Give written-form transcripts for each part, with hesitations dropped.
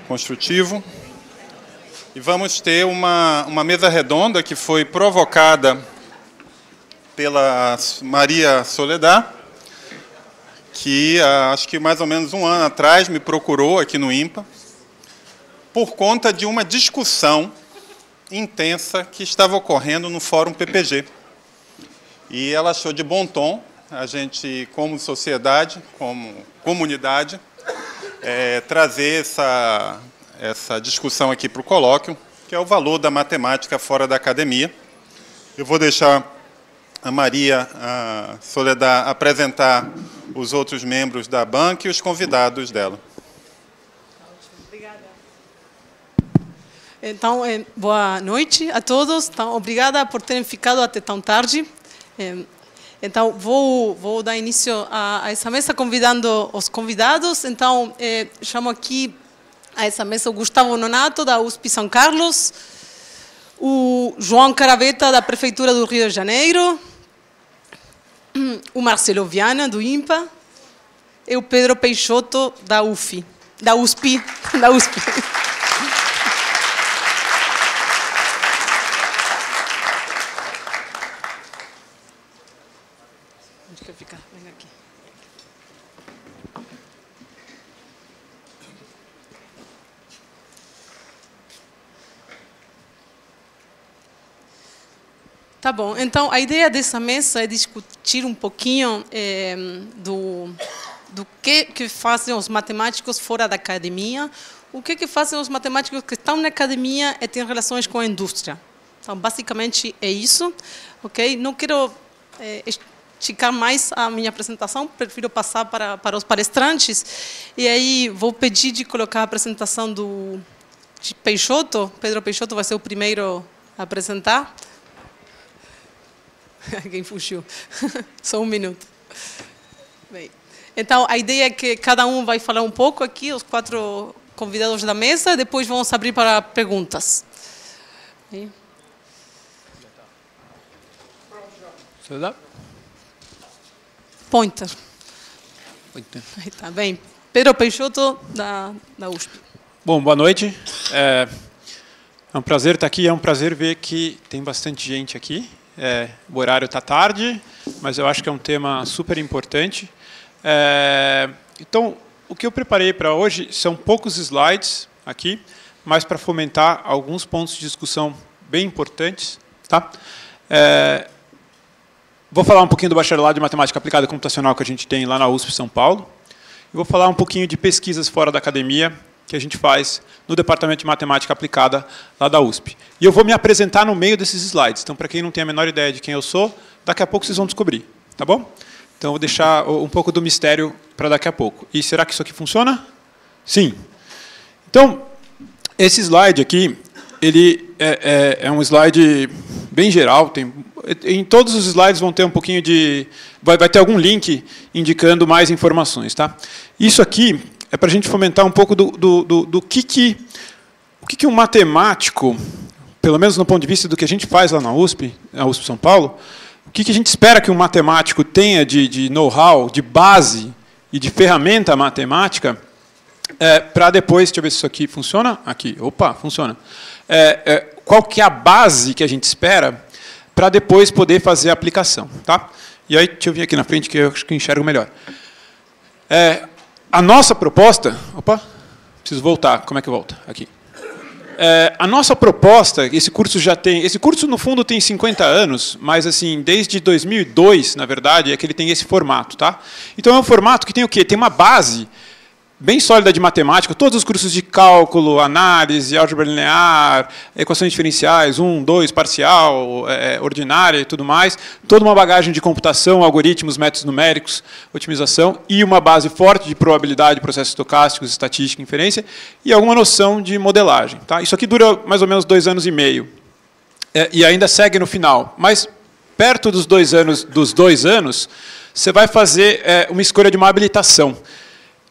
construtivo. E vamos ter uma mesa redonda que foi provocada pela Maria Soledad, que acho que mais ou menos um ano atrás me procurou aqui no INPA, por conta de uma discussão intensa que estava ocorrendo no Fórum PPG. E ela achou de bom tom a gente, como sociedade, como comunidade, trazer essa discussão aqui para o colóquio, que é o valor da matemática fora da academia. Eu vou deixar a Maria Soledad apresentar os outros membros da banca e os convidados dela. Obrigada. Então, boa noite a todos. Então, obrigada por terem ficado até tão tarde. Então, vou dar início a essa mesa convidando os convidados. Então, chamo aqui a essa mesa o Gustavo Nonato, da USP São Carlos, o João Caraveta, da Prefeitura do Rio de Janeiro, o Marcelo Viana, do INPA, e o Pedro Peixoto, da USP. Onde quer ficar? Vem aqui. Tá bom, então a ideia dessa mesa é discutir um pouquinho do que fazem os matemáticos fora da academia, o que fazem os matemáticos que estão na academia e têm relações com a indústria. Então, basicamente é isso, ok? Não quero esticar mais a minha apresentação, prefiro passar para os palestrantes, e aí vou pedir de colocar a apresentação de Peixoto. Pedro Peixoto vai ser o primeiro a apresentar. Quem fugiu? Só um minuto. Bem, então, a ideia é que cada um vai falar um pouco aqui, os 4 convidados da mesa, depois vamos abrir para perguntas. Pointer. Aí tá bem. Pedro Peixoto, da USP. Bom, boa noite. É um prazer estar aqui, é um prazer ver que tem bastante gente aqui. O horário está tarde, mas eu acho que é um tema super importante. Então, o que eu preparei para hoje são poucos slides aqui, mas para fomentar alguns pontos de discussão bem importantes. Tá? Vou falar um pouquinho do bacharelado de matemática aplicada e computacional que a gente tem lá na USP São Paulo. E vou falar um pouquinho de pesquisas fora da academia que a gente faz no Departamento de Matemática Aplicada lá da USP. E eu vou me apresentar no meio desses slides. Então, para quem não tem a menor ideia de quem eu sou, daqui a pouco vocês vão descobrir. Tá bom? Então, eu vou deixar um pouco do mistério para daqui a pouco. E será que isso aqui funciona? Sim. Então, esse slide aqui, ele é um slide bem geral. Em todos os slides vão ter um pouquinho de... Vai ter algum link indicando mais informações. Tá? Isso aqui é para a gente fomentar um pouco do que um matemático, pelo menos no ponto de vista do que a gente faz lá na USP São Paulo, o que a gente espera que um matemático tenha de know-how, de base e de ferramenta matemática, para depois, deixa eu ver se isso aqui funciona. Aqui, opa, funciona. Qual que é a base que a gente espera para depois poder fazer a aplicação. Tá? E aí, deixa eu vir aqui na frente, que eu acho que enxergo melhor. A nossa proposta... Opa, preciso voltar. Como é que volta? Aqui. A nossa proposta, esse curso já tem... Esse curso, no fundo, tem 50 anos, mas, assim, desde 2002, na verdade, é que ele tem esse formato. Tá? Então, é um formato que tem o quê? Tem uma base bem sólida de matemática, todos os cursos de cálculo, análise, álgebra linear, equações diferenciais, 1, 2, parcial, ordinária e tudo mais, toda uma bagagem de computação, algoritmos, métodos numéricos, otimização e uma base forte de probabilidade, processos estocásticos, estatística, inferência e alguma noção de modelagem. Tá? Isso aqui dura mais ou menos 2 anos e meio e ainda segue no final, mas perto dos 2 anos, você vai fazer uma escolha de uma habilitação.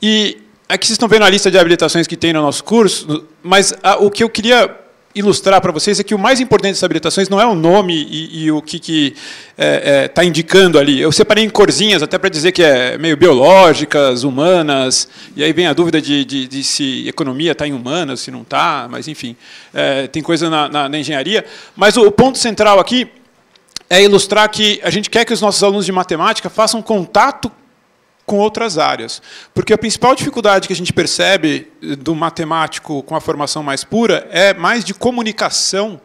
E aqui vocês estão vendo a lista de habilitações que tem no nosso curso, mas o que eu queria ilustrar para vocês é que o mais importante dessas habilitações não é o nome e o que está indicando ali. Eu separei em corzinhas até para dizer que é meio biológicas, humanas, e aí vem a dúvida de se economia está em humanas, se não está, mas enfim, tem coisa na engenharia. Mas o ponto central aqui é ilustrar que a gente quer que os nossos alunos de matemática façam contato com outras áreas. Porque a principal dificuldade que a gente percebe do matemático com a formação mais pura é mais de comunicação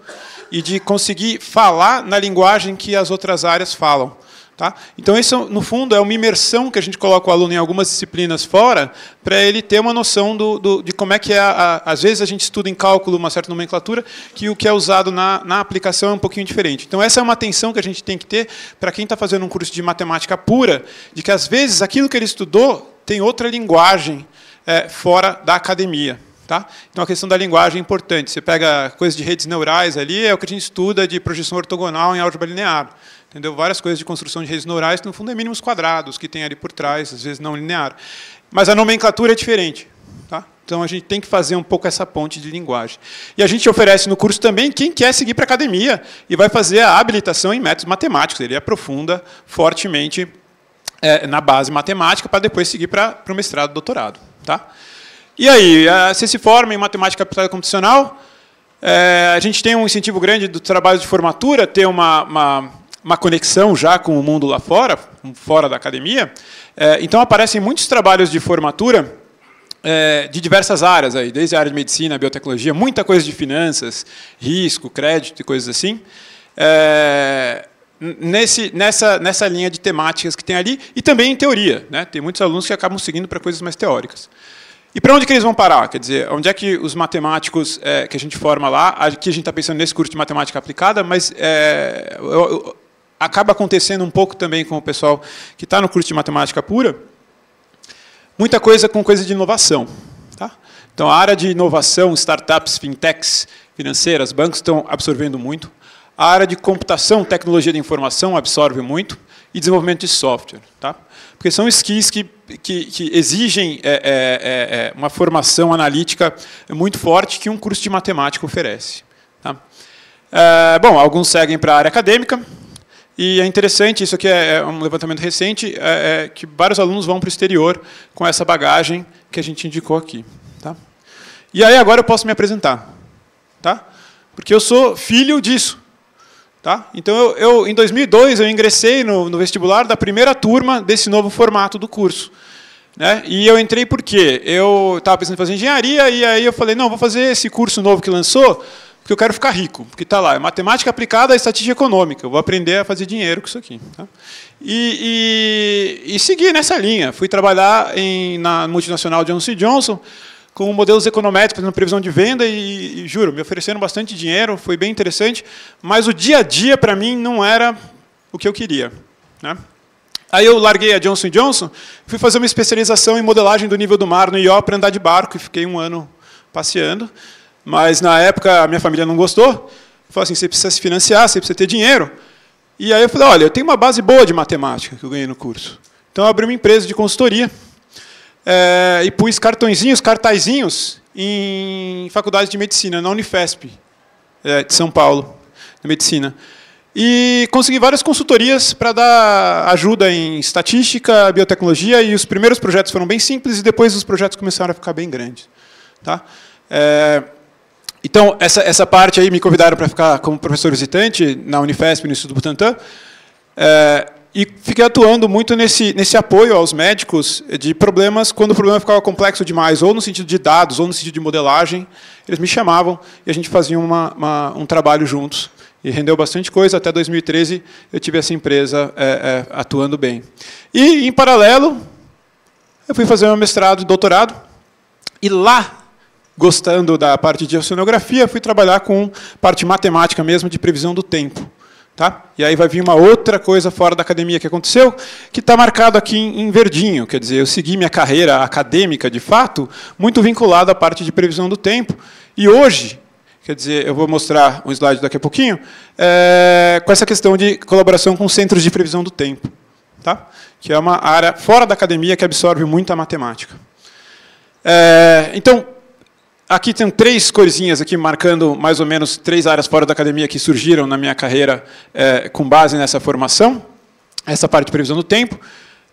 e de conseguir falar na linguagem que as outras áreas falam. Tá? Então, isso, no fundo, é uma imersão que a gente coloca o aluno em algumas disciplinas fora, para ele ter uma noção de como é que é. Às vezes, a gente estuda em cálculo uma certa nomenclatura, que o que é usado na aplicação é um pouquinho diferente. Então, essa é uma atenção que a gente tem que ter para quem está fazendo um curso de matemática pura, de que, às vezes, aquilo que ele estudou tem outra linguagem fora da academia. Tá? Então, a questão da linguagem é importante. Você pega coisas de redes neurais ali, é o que a gente estuda de projeção ortogonal em álgebra linear. Entendeu? Várias coisas de construção de redes neurais, que no fundo é mínimos quadrados, que tem ali por trás, às vezes não linear. Mas a nomenclatura é diferente. Tá? Então, a gente tem que fazer um pouco essa ponte de linguagem. E a gente oferece no curso também quem quer seguir para a academia e vai fazer a habilitação em métodos matemáticos. Ele aprofunda fortemente na base matemática para depois seguir para o mestrado e doutorado. Tá? E aí, você se forma em matemática aplicada computacional, a gente tem um incentivo grande do trabalho de formatura, ter uma conexão já com o mundo lá fora, fora da academia. Então, aparecem muitos trabalhos de formatura de diversas áreas, aí, desde a área de medicina, biotecnologia, muita coisa de finanças, risco, crédito e coisas assim, nessa linha de temáticas que tem ali, e também em teoria. Né? Tem muitos alunos que acabam seguindo para coisas mais teóricas. E para onde que eles vão parar? Quer dizer, onde é que os matemáticos que a gente forma lá, aqui a gente está pensando nesse curso de matemática aplicada, mas acaba acontecendo um pouco também com o pessoal que está no curso de matemática pura, muita coisa com coisa de inovação. Tá? Então, a área de inovação, startups, fintechs, financeiras, bancos estão absorvendo muito. A área de computação, tecnologia de informação absorve muito. E desenvolvimento de software. Tá? Porque são skills que exigem uma formação analítica muito forte que um curso de matemática oferece. Tá? Bom, alguns seguem para a área acadêmica, e é interessante, isso aqui é um levantamento recente, que vários alunos vão para o exterior com essa bagagem que a gente indicou aqui. Tá? E aí agora eu posso me apresentar. Tá? Porque eu sou filho disso. Tá? Então, em 2002, eu ingressei no vestibular da primeira turma desse novo formato do curso. Né? E eu entrei por quê? Eu estava pensando em fazer engenharia, e aí eu falei, não, vou fazer esse curso novo que lançou, porque eu quero ficar rico. Porque está lá, é matemática aplicada à estatística econômica. Eu vou aprender a fazer dinheiro com isso aqui. Tá? E segui nessa linha. Fui trabalhar na multinacional Johnson & Johnson, com modelos econométricos, fazendo previsão de venda, e juro, me ofereceram bastante dinheiro, foi bem interessante, mas o dia a dia, para mim, não era o que eu queria. Né? Aí eu larguei a Johnson & Johnson, fui fazer uma especialização em modelagem do nível do mar no IO para andar de barco, e fiquei um ano passeando, mas na época a minha família não gostou, falou assim, você precisa se financiar, você precisa ter dinheiro. E aí eu falei, olha, eu tenho uma base boa de matemática que eu ganhei no curso. Então eu abri uma empresa de consultoria, e pus cartazinhos em faculdades de medicina, na Unifesp, de São Paulo, de medicina. E consegui várias consultorias para dar ajuda em estatística, biotecnologia, e os primeiros projetos foram bem simples, e depois os projetos começaram a ficar bem grandes. Tá? Então, essa parte aí me convidaram para ficar como professor visitante na Unifesp, no Instituto Butantan, e fiquei atuando muito nesse apoio aos médicos de problemas, quando o problema ficava complexo demais, ou no sentido de dados, ou no sentido de modelagem, eles me chamavam e a gente fazia um trabalho juntos. E rendeu bastante coisa. Até 2013 eu tive essa empresa atuando bem. E, em paralelo, eu fui fazer meu mestrado e doutorado, e lá, gostando da parte de oceanografia, fui trabalhar com parte matemática mesmo, de previsão do tempo. Tá? E aí vai vir uma outra coisa fora da academia que aconteceu, que está marcado aqui em verdinho. Quer dizer, eu segui minha carreira acadêmica, de fato, muito vinculada à parte de previsão do tempo. E hoje, quer dizer, eu vou mostrar um slide daqui a pouquinho, com essa questão de colaboração com centros de previsão do tempo. Tá? Que é uma área fora da academia que absorve muita matemática. Então, Aqui tem 3 corzinhas aqui marcando mais ou menos 3 áreas fora da academia que surgiram na minha carreira com base nessa formação. Essa parte de previsão do tempo.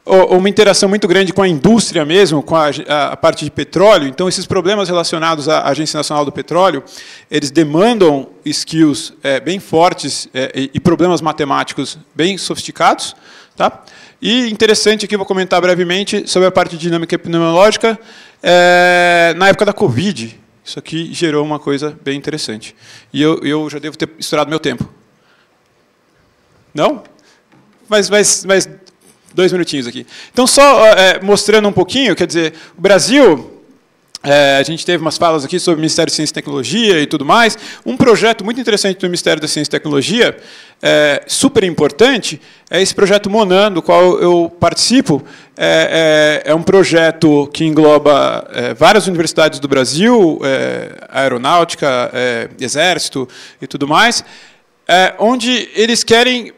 Uma interação muito grande com a indústria mesmo, com a parte de petróleo. Então, esses problemas relacionados à Agência Nacional do Petróleo, eles demandam skills bem fortes e problemas matemáticos bem sofisticados. Tá? E interessante aqui, vou comentar brevemente sobre a parte de dinâmica epidemiológica na época da Covid. Isso aqui gerou uma coisa bem interessante. E eu já devo ter estourado meu tempo. Não? Mas 2 minutinhos aqui. Então, só mostrando um pouquinho, quer dizer, o Brasil, a gente teve umas falas aqui sobre o Ministério de Ciência e Tecnologia e tudo mais. Um projeto muito interessante do Ministério da Ciência e Tecnologia, super importante, é esse projeto Monan, do qual eu participo. É um projeto que engloba várias universidades do Brasil, aeronáutica, exército e tudo mais, onde eles querem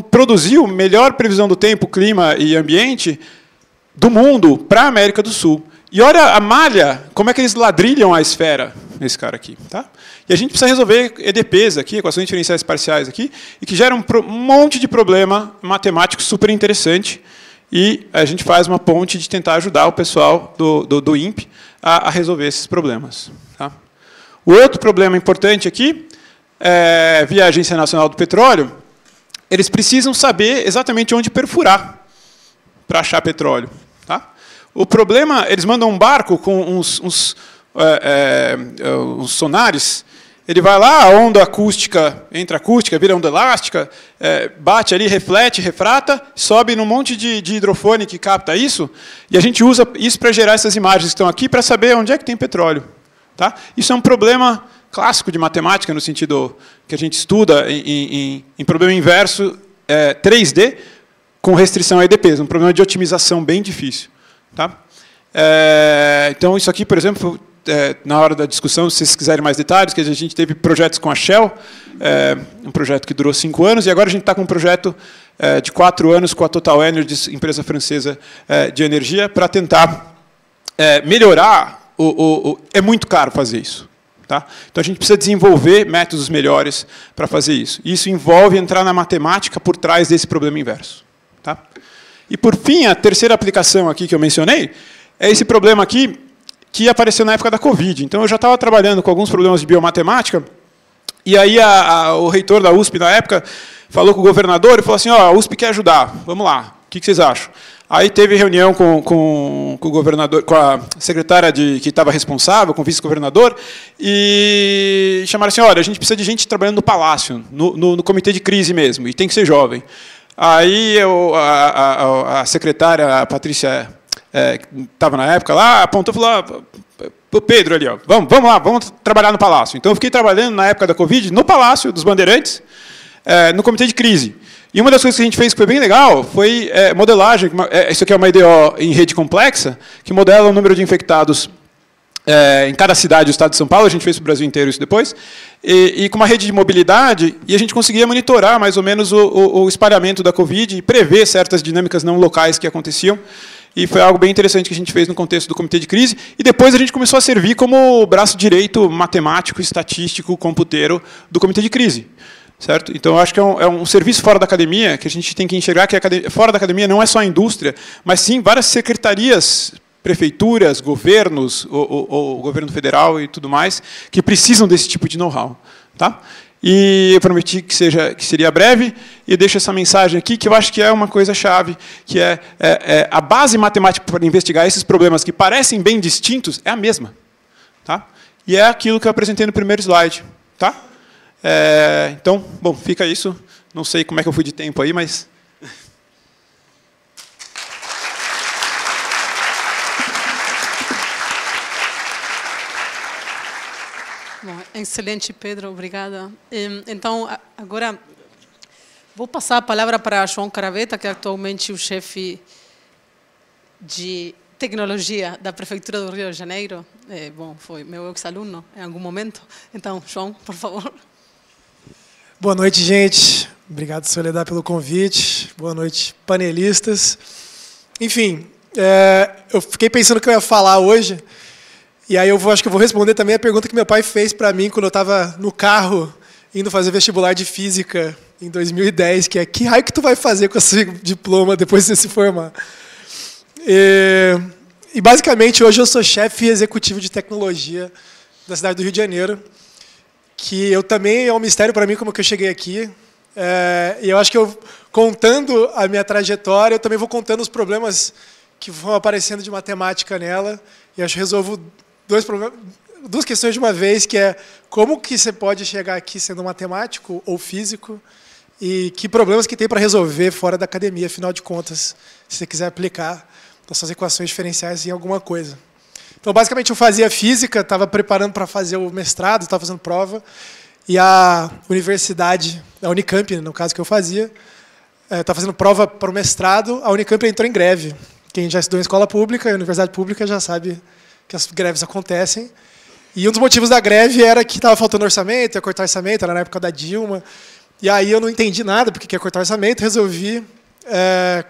produzir a melhor previsão do tempo, clima e ambiente do mundo para a América do Sul. E olha a malha, como é que eles ladrilham a esfera nesse cara aqui. Tá? E a gente precisa resolver EDPs aqui, equações diferenciais parciais aqui, e que geram um monte de problema matemático super interessante. E a gente faz uma ponte de tentar ajudar o pessoal do INPE a resolver esses problemas. Tá? O outro problema importante aqui, via Agência Nacional do Petróleo, eles precisam saber exatamente onde perfurar para achar petróleo. Tá? O problema, eles mandam um barco com uns sonares, ele vai lá, a onda acústica, entra acústica, vira onda elástica, bate ali, reflete, refrata, sobe num monte de hidrofone que capta isso, e a gente usa isso para gerar essas imagens que estão aqui para saber onde é que tem petróleo. Tá? Isso é um problema clássico de matemática, no sentido que a gente estuda em problema inverso 3D, com restrição a EDPs, um problema de otimização bem difícil. Tá? Então, isso aqui, por exemplo, na hora da discussão, se vocês quiserem mais detalhes, que a gente teve projetos com a Shell, um projeto que durou 5 anos, e agora a gente está com um projeto de 4 anos com a Total Energies, empresa francesa de energia, para tentar melhorar. É muito caro fazer isso. Tá? Então, a gente precisa desenvolver métodos melhores para fazer isso. Isso envolve entrar na matemática por trás desse problema inverso. Tá? E, por fim, a terceira aplicação aqui que eu mencionei é esse problema aqui que apareceu na época da Covid. Então, eu já estava trabalhando com alguns problemas de biomatemática, e aí o reitor da USP, na época, falou com o governador e falou assim, a USP quer ajudar, vamos lá, o que vocês acham? Aí teve reunião com o governador, com a secretária que estava responsável, com o vice-governador, e chamaram assim, olha, a gente precisa de gente trabalhando no palácio, no comitê de crise mesmo, e tem que ser jovem. Aí a secretária, a Patrícia, que estava na época lá, apontou e falou, o Pedro ali, ó, vamos lá, vamos trabalhar no palácio. Então, eu fiquei trabalhando na época da Covid, no Palácio dos Bandeirantes, no comitê de crise. E uma das coisas que a gente fez que foi bem legal foi modelagem. Isso aqui é uma EDO em rede complexa, que modela o número de infectados em cada cidade do estado de São Paulo. A gente fez para o Brasil inteiro isso depois. E com uma rede de mobilidade, e a gente conseguia monitorar mais ou menos o espalhamento da Covid e prever certas dinâmicas não locais que aconteciam. E foi algo bem interessante que a gente fez no contexto do comitê de crise. E depois a gente começou a servir como braço direito matemático, estatístico, computeiro do comitê de crise. Certo? Então, eu acho que é um serviço fora da academia, que a gente tem que enxergar que fora da academia não é só a indústria, mas sim várias secretarias, prefeituras, governos, o governo federal e tudo mais, que precisam desse tipo de know-how. Tá? E eu prometi que seria breve, e deixo essa mensagem aqui, que eu acho que é uma coisa chave, que é a base matemática para investigar esses problemas que parecem bem distintos, é a mesma. Tá? E é aquilo que eu apresentei no primeiro slide. Tá? Então, bom, fica isso. Não sei como é que eu fui de tempo aí, mas... Bom, excelente, Pedro, obrigada. Então, agora, vou passar a palavra para João Caraveta, que é atualmente o chefe de tecnologia da Prefeitura do Rio de Janeiro. Bom, foi meu ex-aluno em algum momento. Então, João, por favor. Boa noite, gente. Obrigado, Soledad, pelo convite. Boa noite, panelistas. Enfim, eu fiquei pensando o que eu ia falar hoje, E aí acho que eu vou responder também a pergunta que meu pai fez para mim quando eu estava no carro, indo fazer vestibular de física em 2010, que é: que raio que tu vai fazer com esse diploma depois de você se formar? E basicamente, hoje eu sou chefe executivo de tecnologia da cidade do Rio de Janeiro, que eu também é um mistério para mim como que eu cheguei aqui. E eu acho que contando a minha trajetória, eu também vou contando os problemas que vão aparecendo de matemática nela, e acho que resolvo duas questões de uma vez, que é como que você pode chegar aqui sendo matemático ou físico, e que problemas que tem para resolver fora da academia, afinal de contas, se você quiser aplicar as suas equações diferenciais em alguma coisa. Então, basicamente, eu fazia física, estava preparando para fazer o mestrado, estava fazendo prova, e a universidade, a Unicamp, no caso que eu fazia, estava fazendo prova para o mestrado, a Unicamp entrou em greve. Quem já estudou em escola pública, em universidade pública, já sabe que as greves acontecem. E um dos motivos da greve era que estava faltando orçamento, ia cortar orçamento, era na época da Dilma. E aí eu não entendi nada porque ia cortar orçamento, resolvi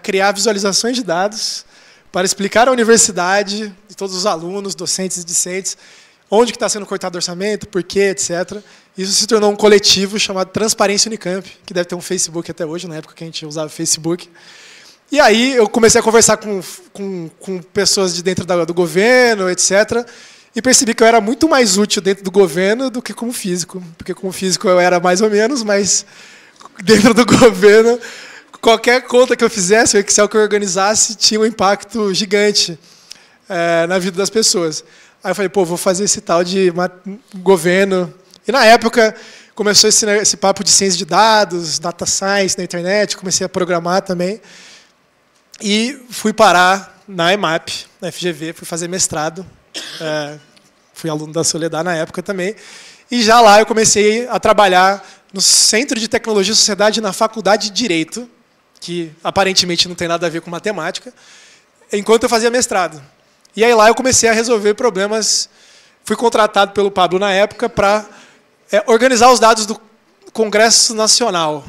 criar visualizações de dados para explicar à universidade, e todos os alunos, docentes e discentes, onde que está sendo cortado o orçamento, por quê, etc. Isso se tornou um coletivo chamado Transparência Unicamp, que deve ter um Facebook até hoje, na época que a gente usava Facebook. E aí eu comecei a conversar com pessoas de dentro do governo, etc., e percebi que eu era muito mais útil dentro do governo do que como físico. Porque como físico eu era mais ou menos, mas dentro do governo, qualquer conta que eu fizesse, o Excel que eu organizasse, tinha um impacto gigante na vida das pessoas. Aí eu falei, vou fazer esse tal de governo. E na época começou esse papo de ciência de dados, data science na internet, comecei a programar também. E fui parar na EMAP, na FGV, fui fazer mestrado. Fui aluno da Soledad na época também. E já lá eu comecei a trabalhar no Centro de Tecnologia e Sociedade na Faculdade de Direito, que aparentemente não tem nada a ver com matemática, enquanto eu fazia mestrado. E aí lá eu comecei a resolver problemas. Fui contratado pelo Pablo na época para organizar os dados do Congresso Nacional,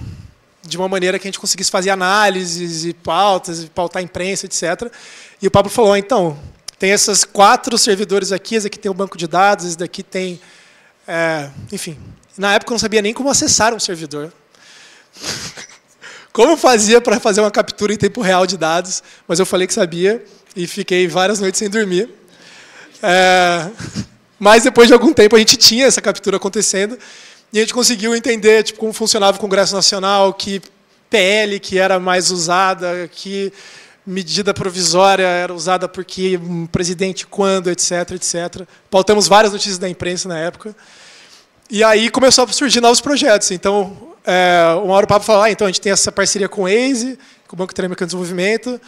de uma maneira que a gente conseguisse fazer análises e pautas, pautar a imprensa, etc. E o Pablo falou, então, tem esses 4 servidores aqui, esse aqui tem um banco de dados, esse daqui tem... enfim, na época eu não sabia nem como acessar um servidor. Como fazia para fazer uma captura em tempo real de dados, mas eu falei que sabia e fiquei várias noites sem dormir. Mas depois de algum tempo a gente tinha essa captura acontecendo e a gente conseguiu entender como funcionava o Congresso Nacional, que PL que era mais usada, que medida provisória era usada por que presidente quando, etc, etc. Pautamos várias notícias da imprensa na época. E aí começou a surgir novos projetos. Então, uma hora o Pablo falou, então a gente tem essa parceria com o Waze, com o Banco Interamericano de Desenvolvimento,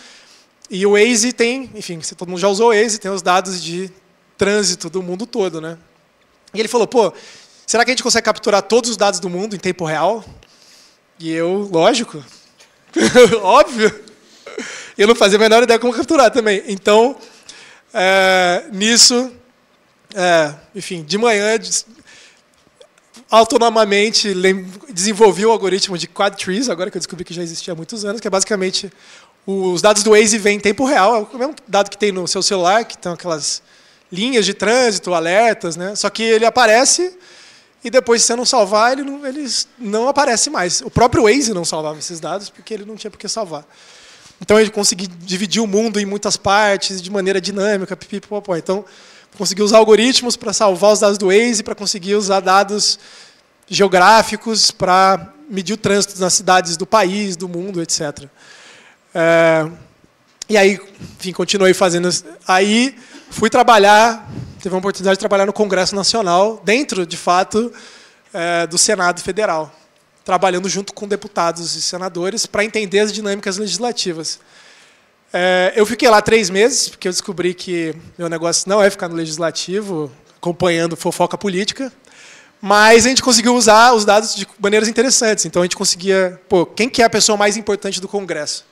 e o Waze tem, enfim, todo mundo já usou o Waze, tem os dados de trânsito do mundo todo, né? E ele falou, será que a gente consegue capturar todos os dados do mundo em tempo real? E eu, lógico, óbvio, eu não fazia a menor ideia como capturar também. Então, nisso, enfim, de manhã, autonomamente desenvolvi o algoritmo de Quadtrees, agora que eu descobri que já existia há muitos anos, que é basicamente os dados do Waze vêm em tempo real, é o mesmo dado que tem no seu celular, que estão aquelas linhas de trânsito, alertas, né? Só que ele aparece e depois, se você não salvar, ele não aparece mais. O próprio Waze não salvava esses dados porque ele não tinha por que salvar. Então, eu consegui dividir o mundo em muitas partes, de maneira dinâmica, pipipopó. Então, consegui usar algoritmos para salvar os dados do Waze, para conseguir usar dados geográficos para medir o trânsito nas cidades do país, do mundo, etc. E aí, enfim, continuei fazendo. Aí, fui trabalhar, teve uma oportunidade de trabalhar no Congresso Nacional, dentro, de fato, do Senado Federal, trabalhando junto com deputados e senadores para entender as dinâmicas legislativas. Eu fiquei lá 3 meses, porque eu descobri que meu negócio não é ficar no legislativo, acompanhando fofoca política, mas a gente conseguiu usar os dados de maneiras interessantes. Então, a gente conseguia... quem que é a pessoa mais importante do Congresso?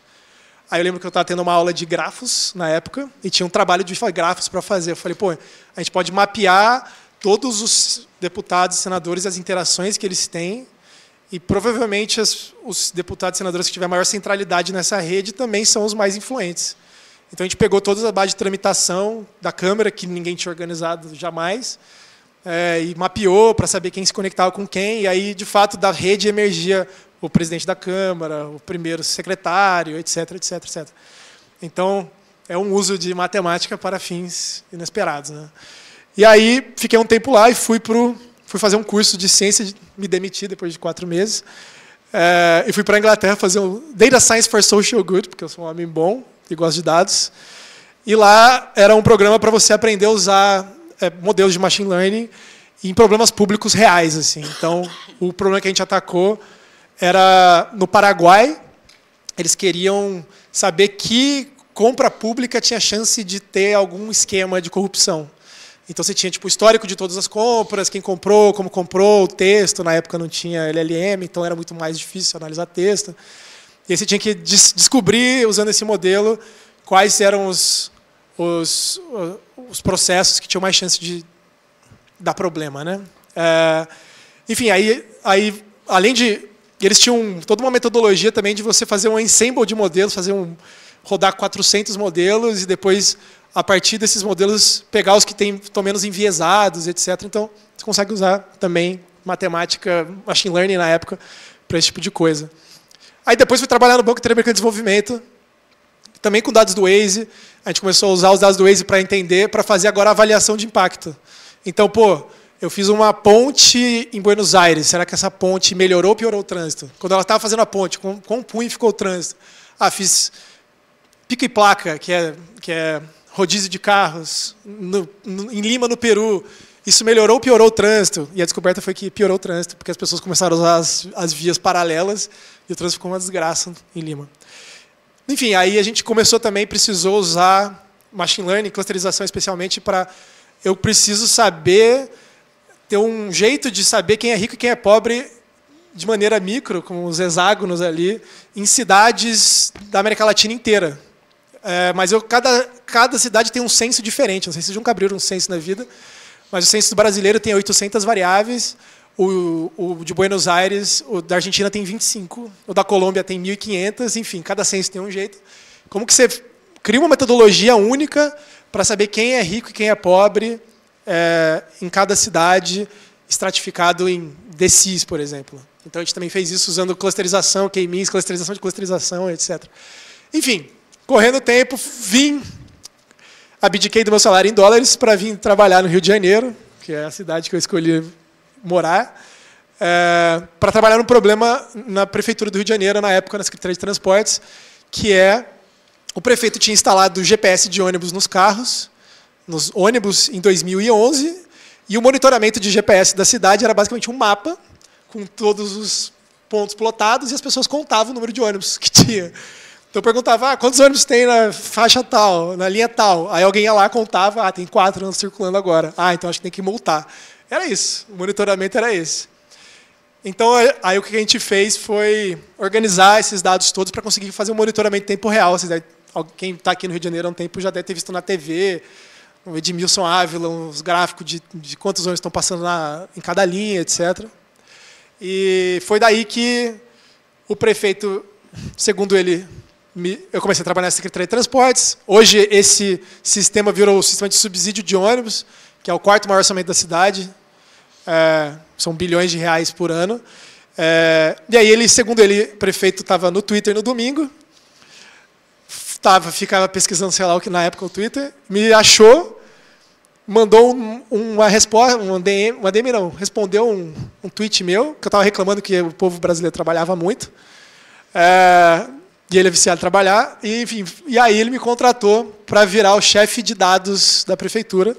Aí eu lembro que eu estava tendo uma aula de grafos, na época, e tinha um trabalho de grafos para fazer. Eu falei, a gente pode mapear todos os deputados e senadores, as interações que eles têm, e provavelmente os deputados e senadores que tiverem maior centralidade nessa rede também são os mais influentes. Então, a gente pegou toda a base de tramitação da Câmara, que ninguém tinha organizado jamais, e mapeou para saber quem se conectava com quem, e aí, de fato, da rede emergia o presidente da Câmara, o primeiro secretário, etc, etc, etc. Então, é um uso de matemática para fins inesperados, né? E aí, fiquei um tempo lá e fui fazer um curso de ciência, me demiti depois de 4 meses, e fui para a Inglaterra fazer um Data Science for Social Good, porque eu sou um homem bom e gosto de dados. E lá era um programa para você aprender a usar modelos de machine learning em problemas públicos reais, assim. Então, o problema que a gente atacou era no Paraguai. Eles queriam saber que compra pública tinha chance de ter algum esquema de corrupção. Então, você tinha tipo, o histórico de todas as compras, quem comprou, como comprou, o texto. Na época não tinha LLM, então era muito mais difícil analisar texto. E aí você tinha que descobrir, usando esse modelo, quais eram os processos que tinham mais chance de dar problema, né? Enfim, aí, além de... Eles tinham toda uma metodologia também de você fazer um ensemble de modelos, rodar 400 modelos e depois, a partir desses modelos, pegar os que estão menos enviesados, etc. Então, você consegue usar também matemática, machine learning na época, para esse tipo de coisa. Aí depois fui trabalhar no Banco Interamericano de Desenvolvimento, também com dados do Waze. A gente começou a usar os dados do Waze para entender, para fazer agora a avaliação de impacto. Então, eu fiz uma ponte em Buenos Aires. Será que essa ponte melhorou ou piorou o trânsito? Quando ela estava fazendo a ponte, quão ruim ficou o trânsito? Fiz pico e placa, que é rodízio de carros, em Lima, no Peru. Isso melhorou ou piorou o trânsito? E a descoberta foi que piorou o trânsito, porque as pessoas começaram a usar as vias paralelas e o trânsito ficou uma desgraça em Lima. Enfim, aí a gente precisou usar machine learning, clusterização especialmente para... Eu preciso ter um jeito de saber quem é rico e quem é pobre de maneira micro, com os hexágonos ali, em cidades da América Latina inteira. Mas cada cidade tem um censo diferente. Não sei se vocês nunca abriram um censo na vida, mas o censo brasileiro tem 800 variáveis, o de Buenos Aires, o da Argentina tem 25, o da Colômbia tem 1.500, enfim, cada censo tem um jeito. Como que você cria uma metodologia única para saber quem é rico e quem é pobre em cada cidade, estratificado em DCIS, por exemplo. Então, a gente também fez isso usando clusterização, K-means, clusterização de clusterização, etc. Enfim, correndo o tempo, abdiquei do meu salário em dólares para vir trabalhar no Rio de Janeiro, que é a cidade que eu escolhi morar, para trabalhar num problema na Prefeitura do Rio de Janeiro, na época, na Secretaria de Transportes, que o prefeito tinha instalado GPS de ônibus nos carros, nos ônibus em 2011, e o monitoramento de GPS da cidade era basicamente um mapa com todos os pontos plotados e as pessoas contavam o número de ônibus que tinha. Então eu perguntava, quantos ônibus tem na faixa tal, na linha tal? Aí alguém ia lá e contava, tem 4 circulando agora. Então acho que tem que multar. Era isso, o monitoramento era esse. Então, aí o que a gente fez foi organizar esses dados todos para conseguir fazer um monitoramento em tempo real. Quem está aqui no Rio de Janeiro há um tempo já deve ter visto na TV, o Edmilson Ávila, uns gráficos de quantos ônibus estão passando em cada linha, etc. E foi daí que o prefeito, segundo ele, eu comecei a trabalhar na Secretaria de Transportes. Hoje, esse sistema virou o sistema de subsídio de ônibus, que é o 4º maior orçamento da cidade. São bilhões de reais por ano. E aí, segundo ele, o prefeito estava no Twitter no domingo, ficava pesquisando, sei lá o que na época, o Twitter, me achou, mandou uma resposta, respondeu um tweet meu, que eu estava reclamando que o povo brasileiro trabalhava muito, e ele é viciado em trabalhar, e aí ele me contratou para virar o chefe de dados da prefeitura,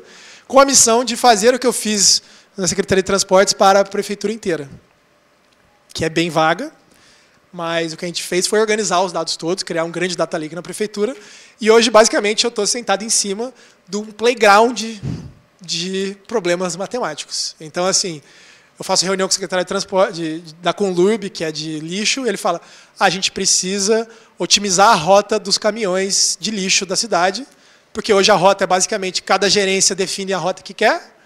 com a missão de fazer o que eu fiz na Secretaria de Transportes para a prefeitura inteira, que é bem vaga, mas o que a gente fez foi organizar os dados todos, criar um grande data lake na prefeitura, e hoje, basicamente, eu estou sentado em cima de um playground de problemas matemáticos. Então, assim, eu faço reunião com o secretário de Transporte da Conlurb, que é de lixo, e ele fala, a gente precisa otimizar a rota dos caminhões de lixo da cidade, porque hoje a rota é basicamente, cada gerência define a rota que quer,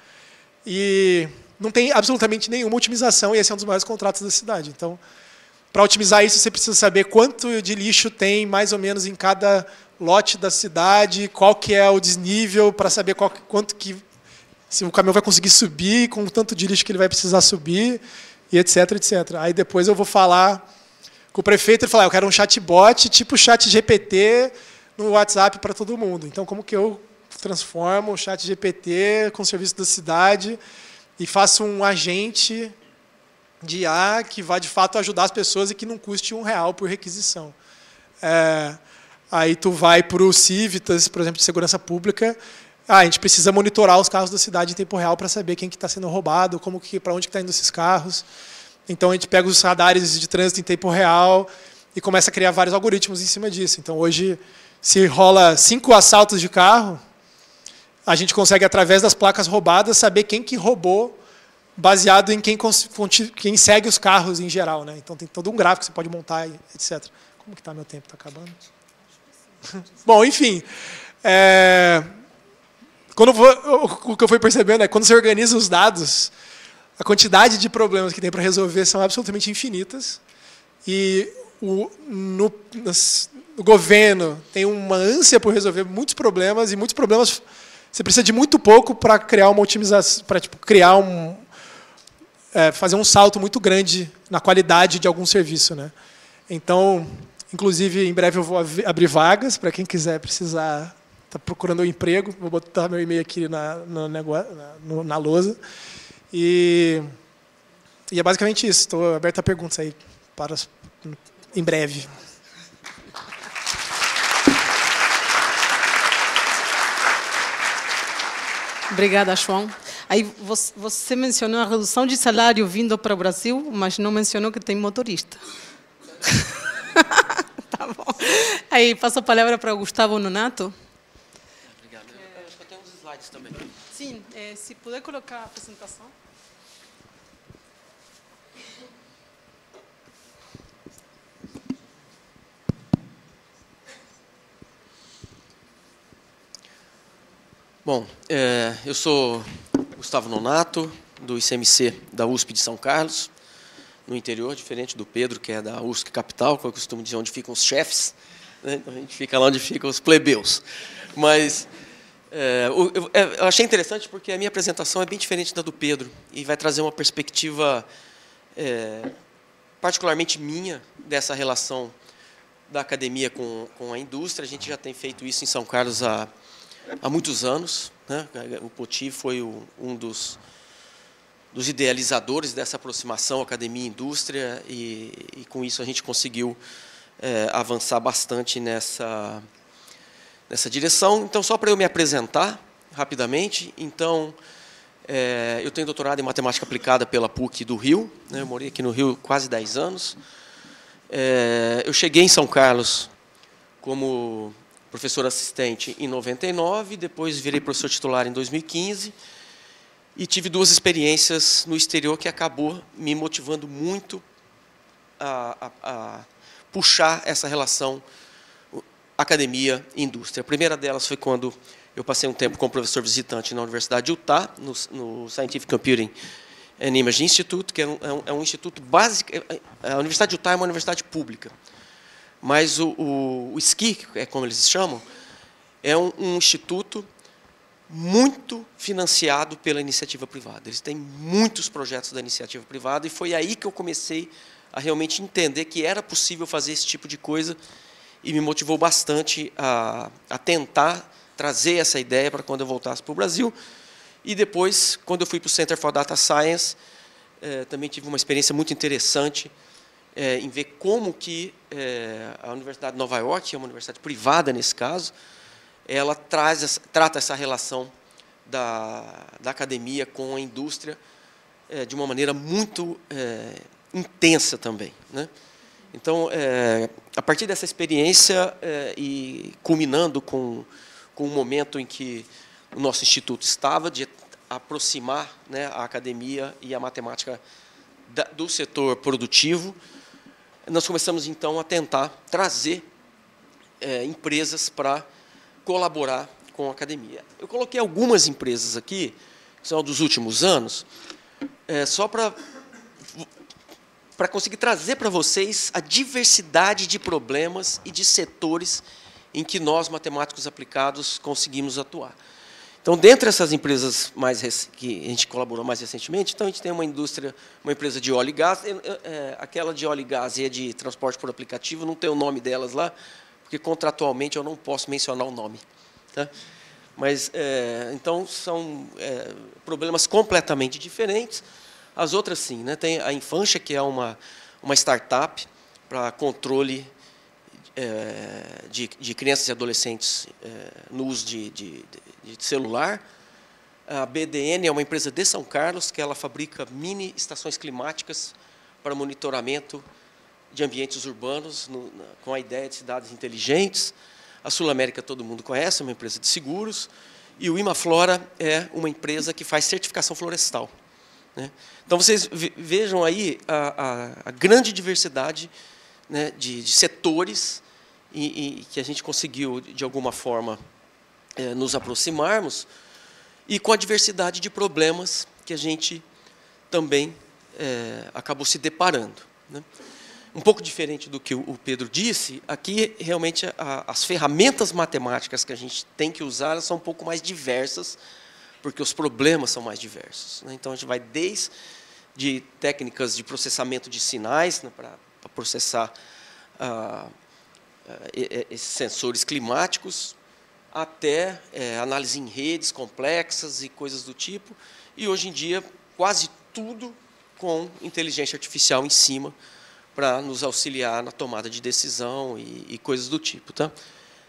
e não tem absolutamente nenhuma otimização, e esse é um dos maiores contratos da cidade. Então, para otimizar isso, você precisa saber quanto de lixo tem, mais ou menos, em cada lote da cidade, qual que é o desnível, para saber quanto que se o caminhão vai conseguir subir, com o tanto de lixo que ele vai precisar subir, e etc, etc. Aí depois eu vou falar com o prefeito e falar, eu quero um chatbot, tipo chat GPT, no WhatsApp para todo mundo. Então, como que eu transformo o chat GPT com o serviço da cidade e faço um agente de IA que vai, de fato, ajudar as pessoas e que não custe R$1 por requisição. Aí tu vai para o Civitas, por exemplo, de segurança pública. A gente precisa monitorar os carros da cidade em tempo real para saber quem que está sendo roubado, para onde está indo esses carros. Então, a gente pega os radares de trânsito em tempo real e começa a criar vários algoritmos em cima disso. Então, hoje, se rola 5 assaltos de carro, a gente consegue, através das placas roubadas, saber quem que roubou, baseado em quem segue os carros em geral, né? Então, tem todo um gráfico que você pode montar, etc. Como que está meu tempo? Está acabando? Bom, enfim. O que eu fui percebendo é que quando você organiza os dados, a quantidade de problemas que tem para resolver são absolutamente infinitas. E no governo tem uma ânsia por resolver muitos problemas, e muitos problemas você precisa de muito pouco para criar uma otimização, para fazer um salto muito grande na qualidade de algum serviço, né? Então, inclusive, em breve eu vou abrir vagas para quem quiser precisar. Está procurando um emprego, vou botar meu e-mail aqui na lousa. E é basicamente isso. Estou aberto a perguntas aí em breve. Obrigada, João. Aí você mencionou a redução de salário vindo para o Brasil, mas não mencionou que tem motorista. Tá bom. Aí passo a palavra para o Gustavo Nonato. Acho que eu tenho uns slides também. Sim, se puder colocar a apresentação. Bom, eu sou Gustavo Nonato, do ICMC da USP de São Carlos, no interior, diferente do Pedro, que é da USP Capital, que eu costumo dizer onde ficam os chefes, né? A gente fica lá onde ficam os plebeus. Mas eu achei interessante porque a minha apresentação é bem diferente da do Pedro e vai trazer uma perspectiva particularmente minha dessa relação da academia com a indústria. A gente já tem feito isso em São Carlos há muitos anos, né? O Poti foi um dos idealizadores dessa aproximação academia-indústria e com isso a gente conseguiu avançar bastante nessa direção. Então, só para eu me apresentar rapidamente, então, eu tenho doutorado em matemática aplicada pela PUC do Rio, né? Eu morei aqui no Rio quase 10 anos. Eu cheguei em São Carlos como professor assistente em 99, depois virei professor titular em 2015 e tive 2 experiências no exterior que acabou me motivando muito a puxar essa relação academia e indústria. A primeira delas foi quando eu passei um tempo como professor visitante na Universidade de Utah, no Scientific Computing and Imaging Institute, que é um instituto básico. A Universidade de Utah é uma universidade pública. Mas o SCI, é como eles chamam, é um instituto muito financiado pela iniciativa privada. Eles têm muitos projetos da iniciativa privada e foi aí que eu comecei a realmente entender que era possível fazer esse tipo de coisa e me motivou bastante a tentar trazer essa ideia para quando eu voltasse para o Brasil. E depois, quando eu fui para o Center for Data Science, também tive uma experiência muito interessante em ver como que a Universidade de Nova York, que é uma universidade privada nesse caso, ela trata essa relação da academia com a indústria de uma maneira muito intensa também, né? Então, a partir dessa experiência e culminando com o momento em que o nosso instituto estava de aproximar, né, a academia e a matemática do setor produtivo, nós começamos, então, a tentar trazer empresas para colaborar com a academia. Eu coloquei algumas empresas aqui, que são dos últimos anos, só para conseguir trazer para vocês a diversidade de problemas e de setores em que nós, matemáticos aplicados, conseguimos atuar. Então, dentre essas empresas que a gente colaborou mais recentemente, então a gente tem uma empresa de óleo e gás, aquela de óleo e gás e a de transporte por aplicativo, não tem o nome delas lá, porque contratualmente eu não posso mencionar o nome. Tá? Mas, então, são problemas completamente diferentes. As outras, sim. Né? Tem a Infantia, que é uma startup para controle de crianças e adolescentes no uso de celular. A BDN é uma empresa de São Carlos, que ela fabrica mini estações climáticas para monitoramento de ambientes urbanos, com a ideia de cidades inteligentes. A Sul América todo mundo conhece, é uma empresa de seguros. E o Imaflora é uma empresa que faz certificação florestal. Né? Então, vocês vejam aí a grande diversidade, né, de setores e que a gente conseguiu, de alguma forma, nos aproximarmos, e com a diversidade de problemas que a gente também acabou se deparando. Né? Um pouco diferente do que o Pedro disse, aqui, realmente, as ferramentas matemáticas que a gente tem que usar, elas são um pouco mais diversas, porque os problemas são mais diversos. Né? Então, a gente vai desde técnicas de processamento de sinais, né, para processar esses sensores climáticos, até análise em redes complexas e coisas do tipo. E, hoje em dia, quase tudo com inteligência artificial em cima, para nos auxiliar na tomada de decisão e coisas do tipo. Tá?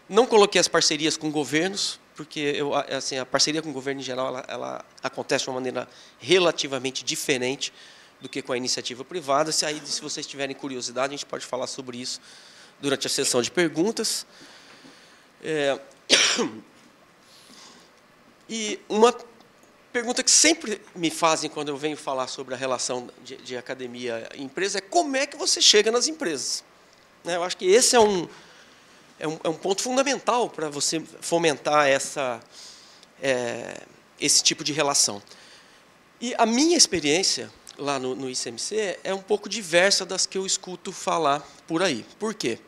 Não coloquei as parcerias com governos, porque assim, a parceria com o governo, em geral, ela acontece de uma maneira relativamente diferente do que com a iniciativa privada. Se vocês tiverem curiosidade, a gente pode falar sobre isso durante a sessão de perguntas. E uma pergunta que sempre me fazem quando eu venho falar sobre a relação de academia e empresa é como é que você chega nas empresas. Eu acho que esse é um ponto fundamental para você fomentar esse tipo de relação. E a minha experiência lá no ICMC é um pouco diversa das que eu escuto falar por aí. Por quê?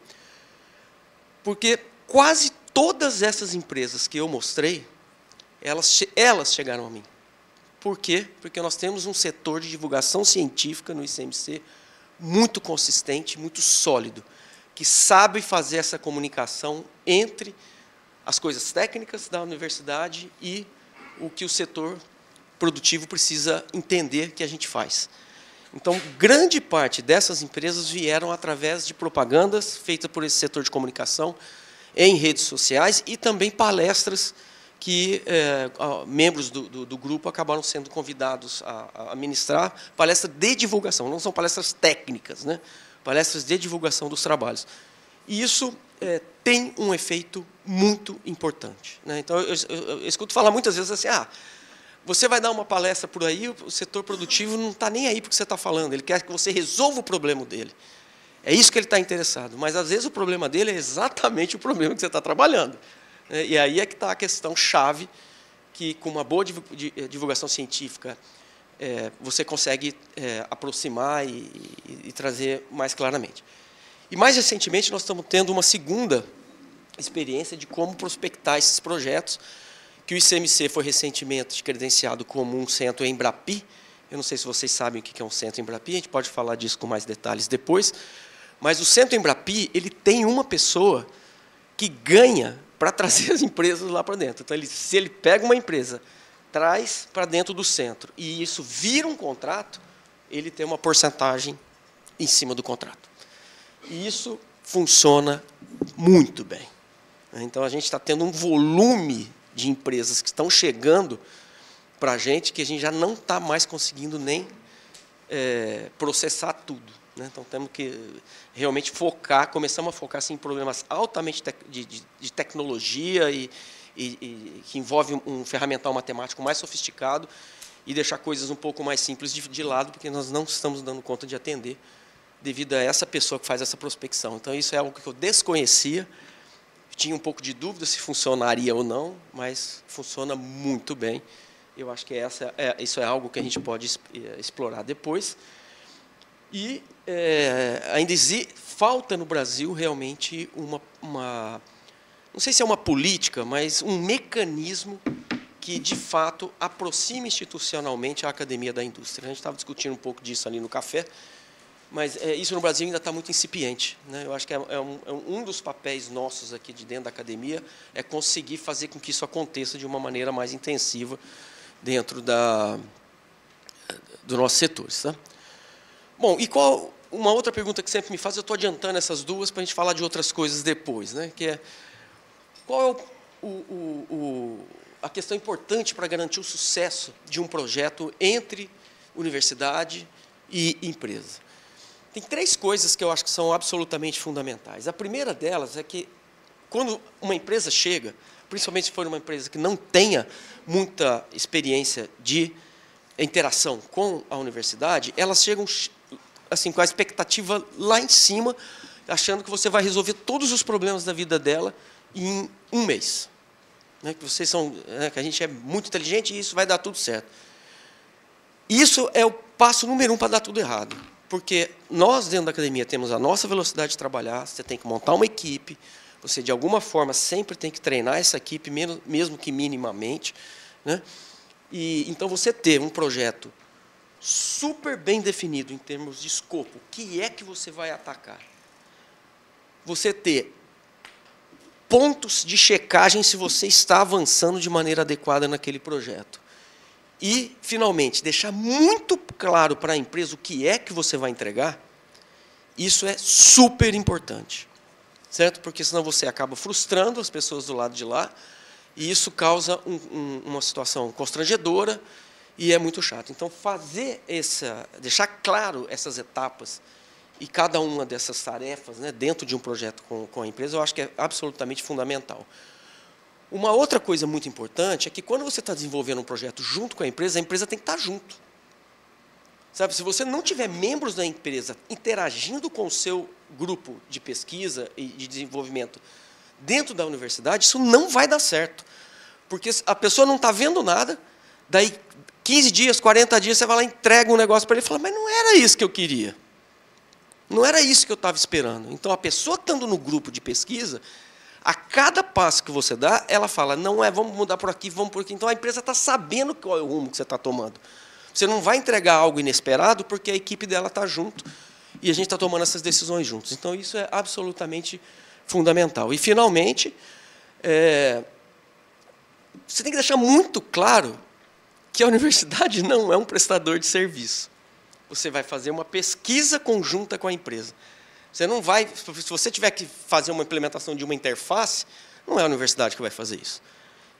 Porque quase todas essas empresas que eu mostrei, elas chegaram a mim. Por quê? Porque nós temos um setor de divulgação científica no ICMC muito consistente, muito sólido, que sabe fazer essa comunicação entre as coisas técnicas da universidade e o que o setor produtivo precisa entender que a gente faz. Então, grande parte dessas empresas vieram através de propagandas feitas por esse setor de comunicação em redes sociais e também palestras que membros do grupo acabaram sendo convidados a ministrar, palestras de divulgação, não são palestras técnicas, né? Palestras de divulgação dos trabalhos. E isso tem um efeito muito importante. Né? Então, eu escuto falar muitas vezes assim, você vai dar uma palestra por aí, o setor produtivo não está nem aí para o que você está falando, ele quer que você resolva o problema dele. É isso que ele está interessado, mas, às vezes, o problema dele é exatamente o problema que você está trabalhando. E aí é que está a questão chave, que com uma boa divulgação científica você consegue aproximar e trazer mais claramente. E, mais recentemente, nós estamos tendo uma segunda experiência de como prospectar esses projetos, que o ICMC foi recentemente credenciado como um centro Embrapi. Eu não sei se vocês sabem o que é um centro Embrapi, a gente pode falar disso com mais detalhes depois, mas o centro Embrapi, ele tem uma pessoa que ganha para trazer as empresas lá para dentro. Então, se ele pega uma empresa, traz para dentro do centro, e isso vira um contrato, ele tem uma porcentagem em cima do contrato. E isso funciona muito bem. Então, a gente está tendo um volume de empresas que estão chegando para a gente que a gente já não está mais conseguindo nem processar tudo. Né? Então, temos que realmente focar, começamos a focar assim, em problemas altamente de tecnologia e que envolve um ferramental matemático mais sofisticado e deixar coisas um pouco mais simples de lado, porque nós não estamos dando conta de atender devido a essa pessoa que faz essa prospecção. Então, isso é algo que eu desconhecia, tinha um pouco de dúvida se funcionaria ou não, mas funciona muito bem. Eu acho que isso é algo que a gente pode explorar depois. E ainda falta no Brasil realmente uma não sei se é uma política, mas um mecanismo que, de fato, aproxime institucionalmente a academia da indústria. A gente estava discutindo um pouco disso ali no café, mas isso no Brasil ainda está muito incipiente, né? Eu acho que um dos papéis nossos aqui de dentro da academia é conseguir fazer com que isso aconteça de uma maneira mais intensiva dentro do nosso setor. Tá? Bom, e uma outra pergunta que sempre me faz, eu estou adiantando essas duas para a gente falar de outras coisas depois, né? Que é, qual é a questão importante para garantir o sucesso de um projeto entre universidade e empresa? Tem 3 coisas que eu acho que são absolutamente fundamentais. A primeira delas é que, quando uma empresa chega, principalmente se for uma empresa que não tenha muita experiência de interação com a universidade, elas chegam assim, com a expectativa lá em cima, achando que você vai resolver todos os problemas da vida dela em um mês. Né, que vocês são, né, que a gente é muito inteligente e isso vai dar tudo certo. Isso é o passo número 1 para dar tudo errado. Porque nós, dentro da academia, temos a nossa velocidade de trabalhar, você tem que montar uma equipe, você, de alguma forma, sempre tem que treinar essa equipe, mesmo que minimamente. Né? E, então, você ter um projeto super bem definido em termos de escopo, o que é que você vai atacar? Você ter pontos de checagem se você está avançando de maneira adequada naquele projeto. E, finalmente, deixar muito claro para a empresa o que é que você vai entregar, isso é super importante. Certo? Porque senão você acaba frustrando as pessoas do lado de lá, e isso causa uma situação constrangedora e é muito chato. Então, deixar claro essas etapas e cada uma dessas tarefas, né, dentro de um projeto com a empresa, eu acho que é absolutamente fundamental. Uma outra coisa muito importante é que, quando você está desenvolvendo um projeto junto com a empresa tem que estar junto. Sabe, se você não tiver membros da empresa interagindo com o seu grupo de pesquisa e de desenvolvimento dentro da universidade, isso não vai dar certo. Porque a pessoa não está vendo nada, daí 15 dias, 40 dias, você vai lá e entrega um negócio para ele e fala, mas não era isso que eu queria. Não era isso que eu estava esperando. Então, a pessoa estando no grupo de pesquisa, a cada passo que você dá, ela fala, não é, vamos mudar por aqui, vamos por aqui. Então, a empresa está sabendo qual é o rumo que você está tomando. Você não vai entregar algo inesperado, porque a equipe dela está junto e a gente está tomando essas decisões juntos. Então, isso é absolutamente fundamental. E, finalmente, você tem que deixar muito claro que a universidade não é um prestador de serviço. Você vai fazer uma pesquisa conjunta com a empresa. Você não vai, se você tiver que fazer uma implementação de uma interface, não é a universidade que vai fazer isso.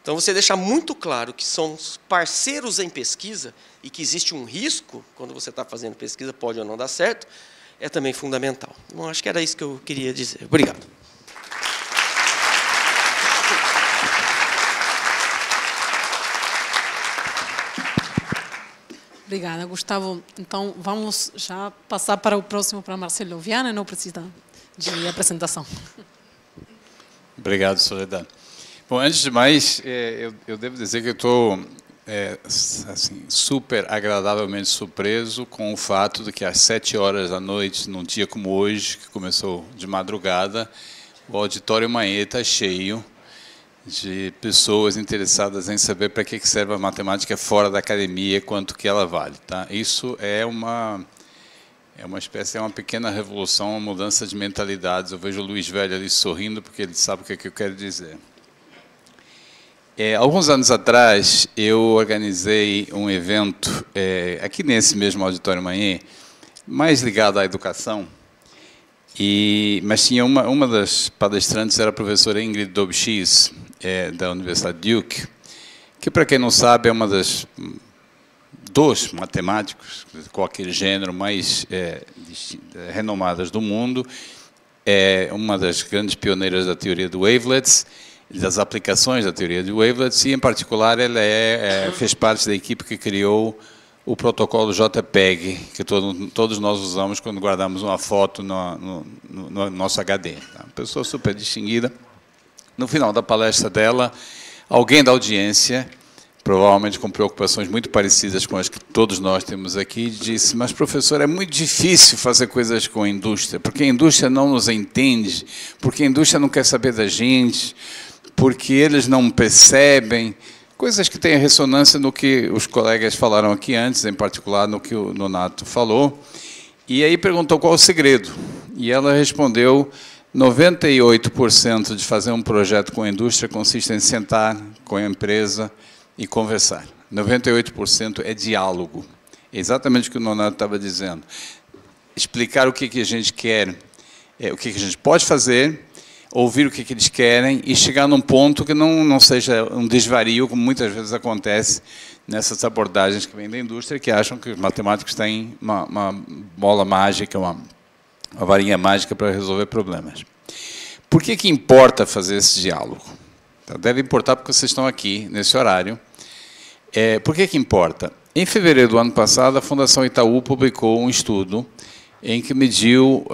Então, você deixar muito claro que são parceiros em pesquisa e que existe um risco, quando você está fazendo pesquisa, pode ou não dar certo, é também fundamental. Bom, acho que era isso que eu queria dizer. Obrigado. Obrigada, Gustavo. Então, vamos já passar para o próximo, para Marcelo Viana, não precisa de apresentação. Obrigado, Soledad. Bom, antes de mais, eu devo dizer que eu estou assim, super agradavelmente surpreso com o fato de que às 7 horas da noite, num dia como hoje, que começou de madrugada, o auditório Maê está cheio de pessoas interessadas em saber para que serve a matemática fora da academia e quanto que ela vale. Tá? Isso é uma espécie, é uma pequena revolução, uma mudança de mentalidades. Eu vejo o Luiz Velho ali sorrindo porque ele sabe o que é que eu quero dizer. Alguns anos atrás, eu organizei um evento aqui nesse mesmo auditório Maê, mais ligado à educação, mas tinha uma das palestrantes, era a professora Ingrid Dobschies, da Universidade Duke, que, para quem não sabe, é uma dos matemáticos de qualquer gênero mais renomadas do mundo, é uma das grandes pioneiras da teoria de wavelets, das aplicações da teoria de wavelets, e, em particular, ela fez parte da equipe que criou o protocolo JPEG, que todos nós usamos quando guardamos uma foto no nosso HD. Tá? Uma pessoa super distinguida. No final da palestra dela, alguém da audiência provavelmente com preocupações muito parecidas com as que todos nós temos aqui, disse: mas, professor, é muito difícil fazer coisas com a indústria, porque a indústria não nos entende, porque a indústria não quer saber da gente, porque eles não percebem, coisas que têm ressonância no que os colegas falaram aqui antes, em particular no que o Nonato falou. E aí perguntou qual o segredo, e ela respondeu: 98% de fazer um projeto com a indústria consiste em sentar com a empresa e conversar. 98% é diálogo. É exatamente o que o Nonato estava dizendo. Explicar o que a gente quer, o que a gente pode fazer, ouvir o que eles querem e chegar num ponto que não seja um desvario, como muitas vezes acontece nessas abordagens que vêm da indústria, que acham que os matemáticos têm uma bola mágica, uma varinha mágica para resolver problemas. Por que importa fazer esse diálogo? Deve importar porque vocês estão aqui, nesse horário. Por que importa? Em fevereiro do ano passado, a Fundação Itaú publicou um estudo em que mediu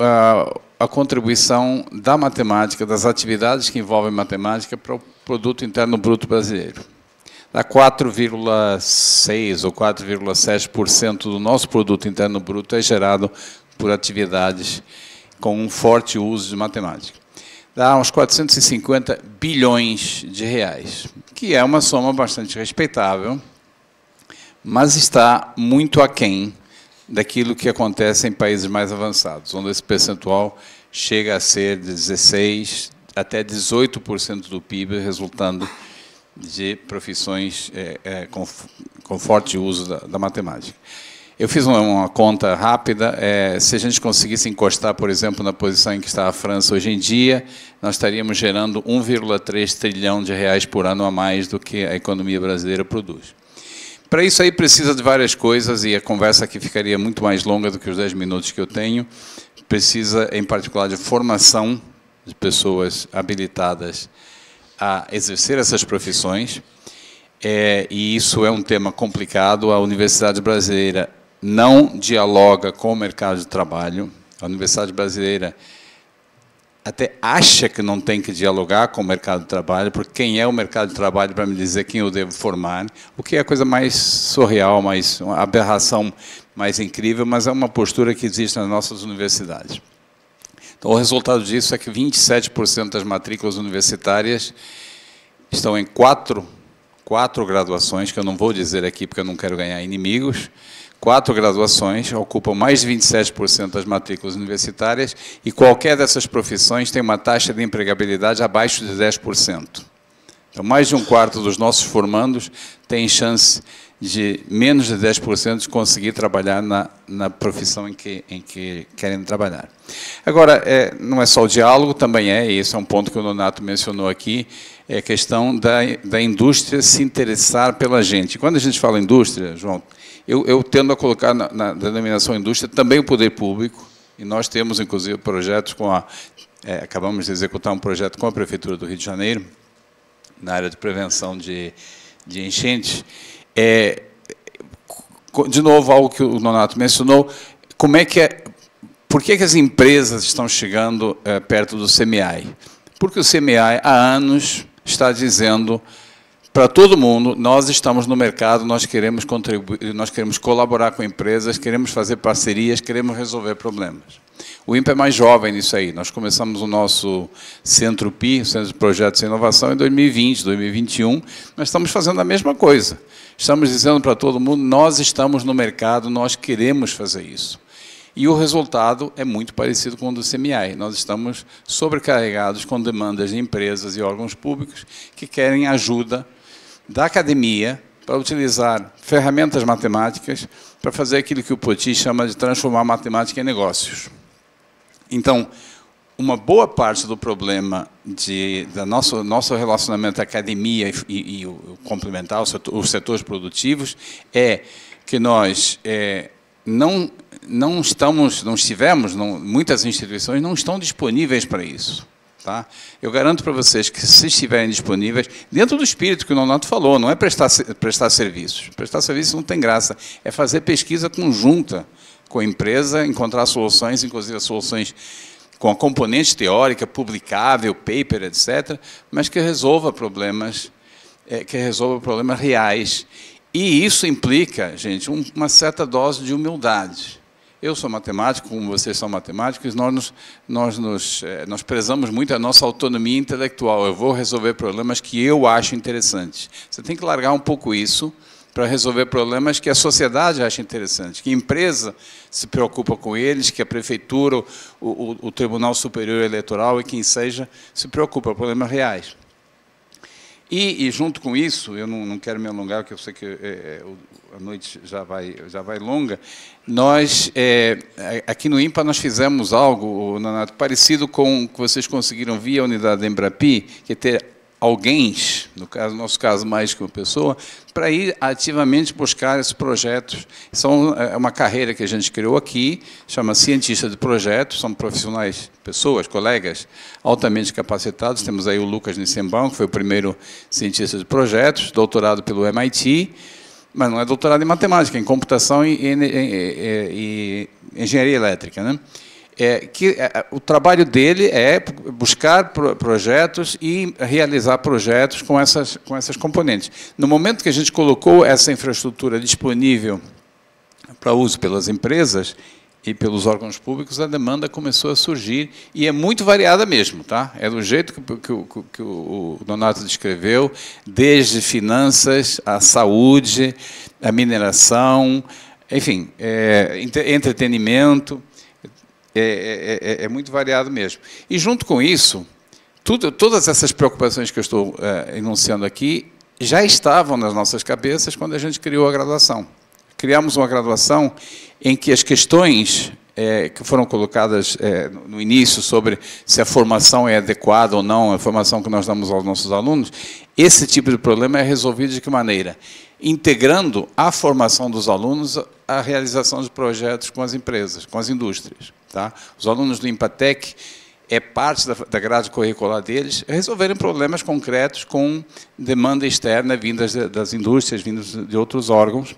a contribuição da matemática, das atividades que envolvem matemática, para o Produto Interno Bruto brasileiro. Dá 4,6% ou 4,7% do nosso Produto Interno Bruto é gerado por atividades com um forte uso de matemática. Dá uns 450 bilhões de reais, que é uma soma bastante respeitável, mas está muito aquém daquilo que acontece em países mais avançados, onde esse percentual chega a ser de 16% até 18% do PIB, resultando de profissões com forte uso da matemática. Eu fiz uma conta rápida, se a gente conseguisse encostar, por exemplo, na posição em que está a França hoje em dia, nós estaríamos gerando 1,3 trilhão de reais por ano a mais do que a economia brasileira produz. Para isso aí precisa de várias coisas, e a conversa aqui ficaria muito mais longa do que os 10 minutos que eu tenho. Precisa, em particular, de formação de pessoas habilitadas a exercer essas profissões, e isso é um tema complicado. A Universidade Brasileira não dialoga com o mercado de trabalho. A Universidade Brasileira até acha que não tem que dialogar com o mercado de trabalho, porque quem é o mercado de trabalho para me dizer quem eu devo formar, o que é a coisa mais surreal, uma aberração mais incrível, mas é uma postura que existe nas nossas universidades. Então, o resultado disso é que 27% das matrículas universitárias estão em quatro graduações, que eu não vou dizer aqui porque eu não quero ganhar inimigos. 4 graduações ocupam mais de 27% das matrículas universitárias, e qualquer dessas profissões tem uma taxa de empregabilidade abaixo de 10%. Então, mais de um quarto dos nossos formandos tem chance de menos de 10% de conseguir trabalhar na profissão em que querem trabalhar. Agora, não é só o diálogo, também e esse é um ponto que o Nonato mencionou aqui, é a questão da indústria se interessar pela gente. Quando a gente fala indústria, João, eu tendo a colocar na denominação indústria também o poder público, e nós temos, inclusive, projetos acabamos de executar um projeto com a Prefeitura do Rio de Janeiro, na área de prevenção de enchentes. De novo, algo que o Nonato mencionou, por que as empresas estão chegando perto do CMI? Porque o CMI, há anos, está dizendo para todo mundo: nós estamos no mercado, nós queremos contribuir, nós queremos colaborar com empresas, queremos fazer parcerias, queremos resolver problemas. O INPE é mais jovem nisso aí. Nós começamos o nosso Centro PI, o Centro de Projetos e Inovação, em 2020, 2021. Nós estamos fazendo a mesma coisa. Estamos dizendo para todo mundo: nós estamos no mercado, nós queremos fazer isso. E o resultado é muito parecido com o do CMI. Nós estamos sobrecarregados com demandas de empresas e órgãos públicos que querem ajuda da academia para utilizar ferramentas matemáticas para fazer aquilo que o Poti chama de transformar a matemática em negócios. Então, uma boa parte do problema do nosso relacionamento academia e o complementar, os setores produtivos, é que nós muitas instituições não estão disponíveis para isso. Tá? Eu garanto para vocês que, se estiverem disponíveis, dentro do espírito que o Nonato falou, não é prestar serviços. Prestar serviços não tem graça, é fazer pesquisa conjunta com a empresa, encontrar soluções, inclusive soluções com a componente teórica, publicável, paper, etc., mas que resolva problemas que resolva problemas reais. E isso implica, gente, uma certa dose de humildade. Eu sou matemático, como vocês são matemáticos, nós prezamos muito a nossa autonomia intelectual. Eu vou resolver problemas que eu acho interessantes. Você tem que largar um pouco isso para resolver problemas que a sociedade acha interessante, que a empresa se preocupa com eles, que a prefeitura, o Tribunal Superior Eleitoral e quem seja se preocupa com problemas reais. E junto com isso, eu não quero me alongar, porque eu sei que a noite já vai longa, nós, aqui no INPA, nós fizemos algo, Nonato, parecido com o que vocês conseguiram via a unidade da Embrapi, que é ter alguém, no nosso caso mais que uma pessoa, para ir ativamente buscar esses projetos. É uma carreira que a gente criou aqui, chama cientista de projetos, são profissionais, pessoas, colegas altamente capacitados. Temos aí o Lucas Nissenbaum, que foi o primeiro cientista de projetos, doutorado pelo MIT, mas não é doutorado em matemática, em computação e engenharia elétrica, né? O trabalho dele é buscar projetos e realizar projetos com essas componentes. No momento que a gente colocou essa infraestrutura disponível para uso pelas empresas e pelos órgãos públicos, a demanda começou a surgir, e é muito variada mesmo, tá? É do jeito que o Nonato descreveu, desde finanças, a saúde, a mineração, enfim, entretenimento. É muito variado mesmo. E, junto com isso, todas essas preocupações que eu estou enunciando aqui já estavam nas nossas cabeças quando a gente criou a graduação. Criamos uma graduação em que as questões que foram colocadas no início sobre se a formação é adequada ou não, a formação que nós damos aos nossos alunos, esse tipo de problema é resolvido de que maneira? Integrando a formação dos alunos à realização de projetos com as empresas, com as indústrias. Tá? Os alunos do INPATEC, é parte da grade curricular deles, resolverem problemas concretos com demanda externa vindas das indústrias, vindas de outros órgãos,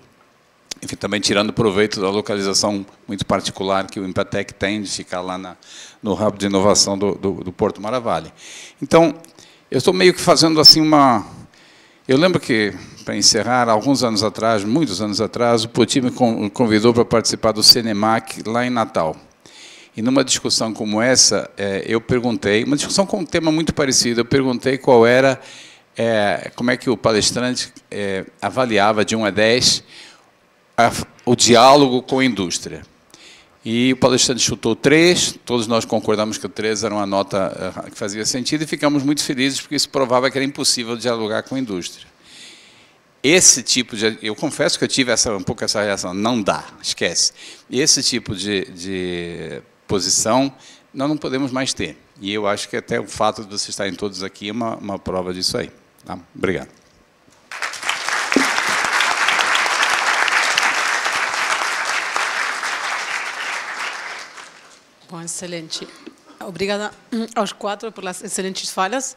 enfim, também tirando proveito da localização muito particular que o INPATEC tem de ficar lá no hub de inovação do Porto Maravalha. Então, eu estou meio que fazendo assim uma... Eu lembro que, para encerrar, alguns anos atrás, muitos anos atrás, o Poti me convidou para participar do Cinemac lá em Natal. E numa discussão como essa, eu perguntei, uma discussão com um tema muito parecido, eu perguntei qual era, como é que o palestrante avaliava de 1 a 10 o diálogo com a indústria. E o palestrante chutou 3, todos nós concordamos que o 3 era uma nota que fazia sentido, e ficamos muito felizes, porque isso provava que era impossível dialogar com a indústria. Esse tipo de... Eu confesso que eu tive um pouco essa reação, não dá, esquece. Esse tipo de posição nós não podemos mais ter. E eu acho que até o fato de vocês estarem todos aqui é uma prova disso aí. Tá? Obrigado. Bom, excelente. Obrigada aos 4 pelas excelentes falas.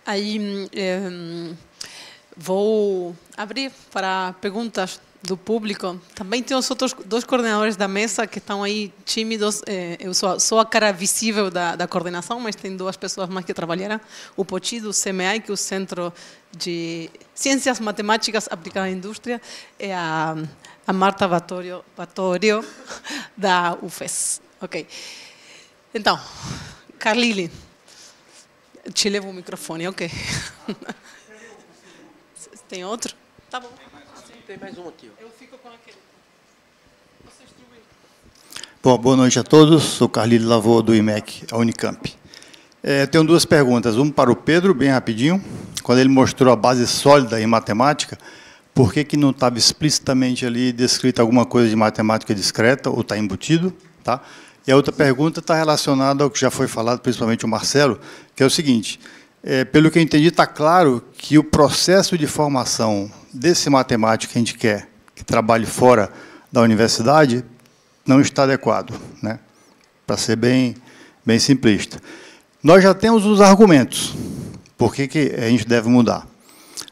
Aí vou abrir para perguntas do público. Também tem os outros 2 coordenadores da mesa que estão aí tímidos. Eu sou a cara visível da coordenação, mas tem 2 pessoas mais que trabalharam. O Poti, do CMA, que é o Centro de Ciências Matemáticas Aplicadas à Indústria, e a Marta Batorio, da UFES. Ok. Então, Carlile, te levo o microfone, ok. Tem outro? Tá bom. Tem mais um aqui. Eu fico com aquele. Você distribui. Bom, boa noite a todos. Sou Carlile Lavô, do IMEC, a Unicamp. Tenho 2 perguntas. Uma para o Pedro, bem rapidinho. Quando ele mostrou a base sólida em matemática, por que não estava explicitamente ali descrita alguma coisa de matemática discreta, ou está embutido? Tá? E a outra pergunta está relacionada ao que já foi falado, principalmente o Marcelo, que é o seguinte: pelo que eu entendi, está claro que o processo de formação desse matemático que a gente quer que trabalhe fora da universidade não está adequado, né? Para ser bem simplista. Nós já temos os argumentos. Por que a gente deve mudar?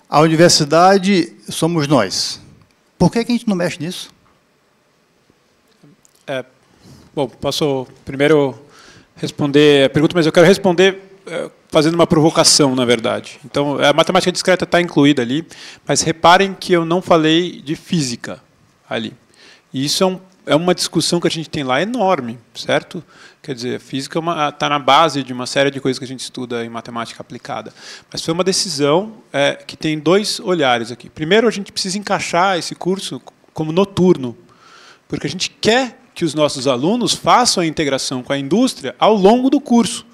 A universidade somos nós. Por que a gente não mexe nisso? Bom, posso primeiro responder a pergunta, mas eu quero responder fazendo uma provocação, na verdade. Então, a matemática discreta está incluída ali, mas reparem que eu não falei de física ali. E isso é uma discussão que a gente tem lá enorme, certo? Quer dizer, a física está na base de uma série de coisas que a gente estuda em matemática aplicada. Mas foi uma decisão que tem dois olhares aqui. Primeiro, a gente precisa encaixar esse curso como noturno, porque a gente quer que os nossos alunos façam a integração com a indústria ao longo do curso.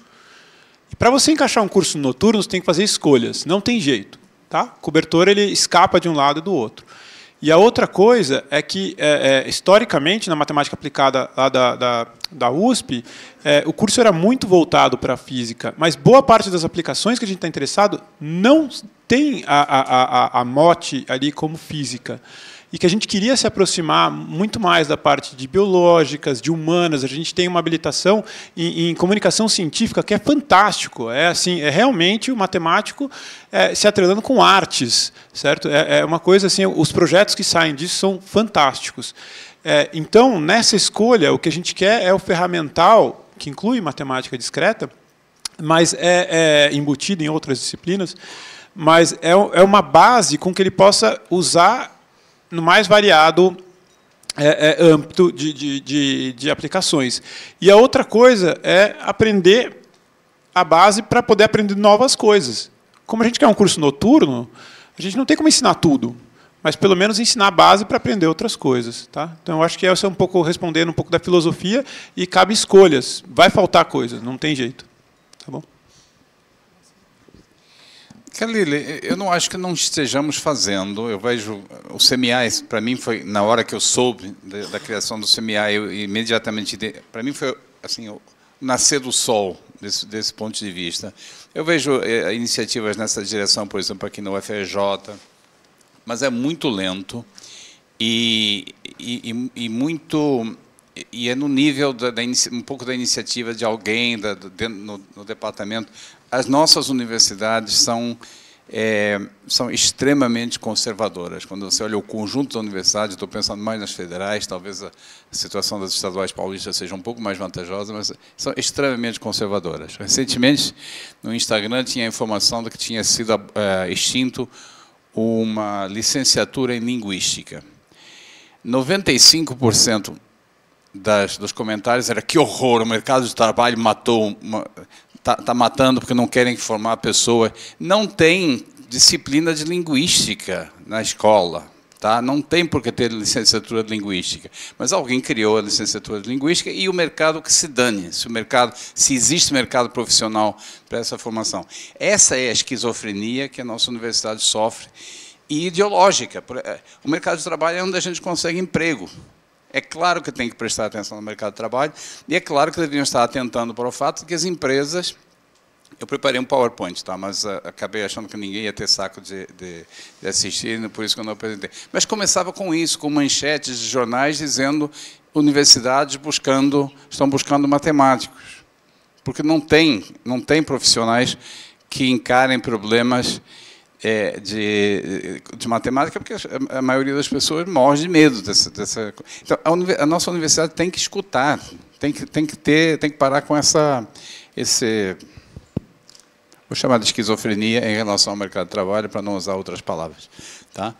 E para você encaixar um curso noturno, você tem que fazer escolhas. Não tem jeito. Tá? O cobertor ele escapa de um lado e do outro. E a outra coisa é que, historicamente, na matemática aplicada lá da USP, o curso era muito voltado para a física, mas boa parte das aplicações que a gente está interessado não tem a mote ali como física. E que a gente queria se aproximar muito mais da parte de biológicas, de humanas. A gente tem uma habilitação em comunicação científica que é fantástico. É realmente o matemático se atrelando com artes, certo? É uma coisa assim. Os projetos que saem disso são fantásticos. Então, nessa escolha, o que a gente quer é o ferramental que inclui matemática discreta, mas é embutido em outras disciplinas, mas é uma base com que ele possa usar no mais variado âmbito de aplicações. E a outra coisa é aprender a base para poder aprender novas coisas. Como a gente quer um curso noturno, a gente não tem como ensinar tudo, mas pelo menos ensinar a base para aprender outras coisas. Tá? Então, eu acho que essa é um pouco respondendo um pouco da filosofia e cabe escolhas. Vai faltar coisas, não tem jeito. Tá bom? Khalil, eu não acho que não estejamos fazendo. Eu vejo o CMA, para mim foi na hora que eu soube da criação do CMA, eu imediatamente, para mim foi assim o nascer do sol desse ponto de vista. Eu vejo iniciativas nessa direção, por exemplo, aqui no UFRJ, mas é muito lento e é no nível um pouco da iniciativa de alguém no departamento. As nossas universidades são extremamente conservadoras. Quando você olha o conjunto da universidade, estou pensando mais nas federais, talvez a situação das estaduais paulistas seja um pouco mais vantajosa, mas são extremamente conservadoras. Recentemente, no Instagram, tinha a informação de que tinha sido extinto uma licenciatura em linguística. 95% dos comentários era que horror, o mercado de trabalho matou está matando porque não querem formar a pessoa. Não tem disciplina de linguística na escola. Tá? Não tem por que ter licenciatura de linguística. Mas alguém criou a licenciatura de linguística e o mercado que se dane, se existe mercado profissional para essa formação. Essa é a esquizofrenia que a nossa universidade sofre, e ideológica. O mercado de trabalho é onde a gente consegue emprego. É claro que tem que prestar atenção no mercado de trabalho, e é claro que deveriam estar atentando para o fato de que as empresas... Eu preparei um PowerPoint, tá? Mas acabei achando que ninguém ia ter saco de assistir, por isso que eu não apresentei. Mas começava com isso, com manchetes de jornais dizendo universidades estão buscando matemáticos. Porque não tem profissionais que encarem problemas de matemática, porque a maioria das pessoas morre de medo dessa. Então, a nossa universidade tem que escutar, tem que parar com vou chamar de esquizofrenia em relação ao mercado de trabalho, para não usar outras palavras. Tá?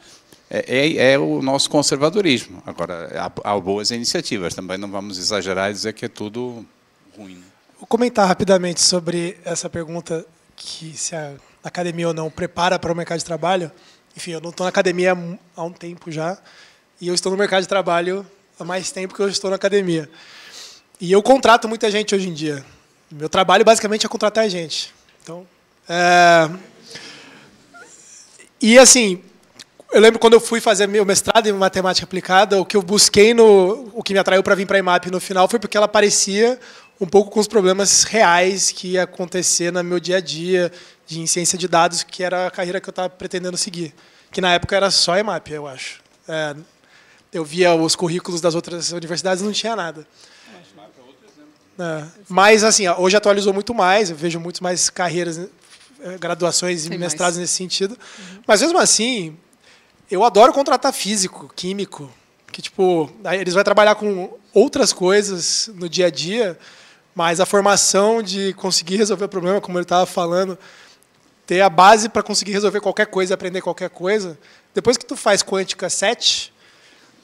É o nosso conservadorismo. Agora, há boas iniciativas, também não vamos exagerar e dizer que é tudo ruim. Né? Vou comentar rapidamente sobre essa pergunta, que se a academia ou não prepara para o mercado de trabalho. Enfim, eu não estou na academia há um tempo já, e eu estou no mercado de trabalho há mais tempo que eu estou na academia. E eu contrato muita gente hoje em dia. Meu trabalho, basicamente, é contratar gente. Então, e, assim, eu lembro quando eu fui fazer meu mestrado em matemática aplicada, o que eu busquei, o que me atraiu para vir para a IMAP no final, foi porque ela parecia um pouco com os problemas reais que ia acontecer no meu dia a dia, em ciência de dados, que era a carreira que eu estava pretendendo seguir. Que, na época, era só a IMAP, eu acho. Eu via os currículos das outras universidades e não tinha nada. Mas, assim, hoje atualizou muito mais, eu vejo muito mais carreiras, graduações e mestrados nesse sentido. Uhum. Mas, mesmo assim, eu adoro contratar físico, químico, que, tipo, eles vão trabalhar com outras coisas no dia a dia, Mas a formação de conseguir resolver o problema, como ele estava falando, ter a base para conseguir resolver qualquer coisa, aprender qualquer coisa. Depois que tu faz Quântica 7,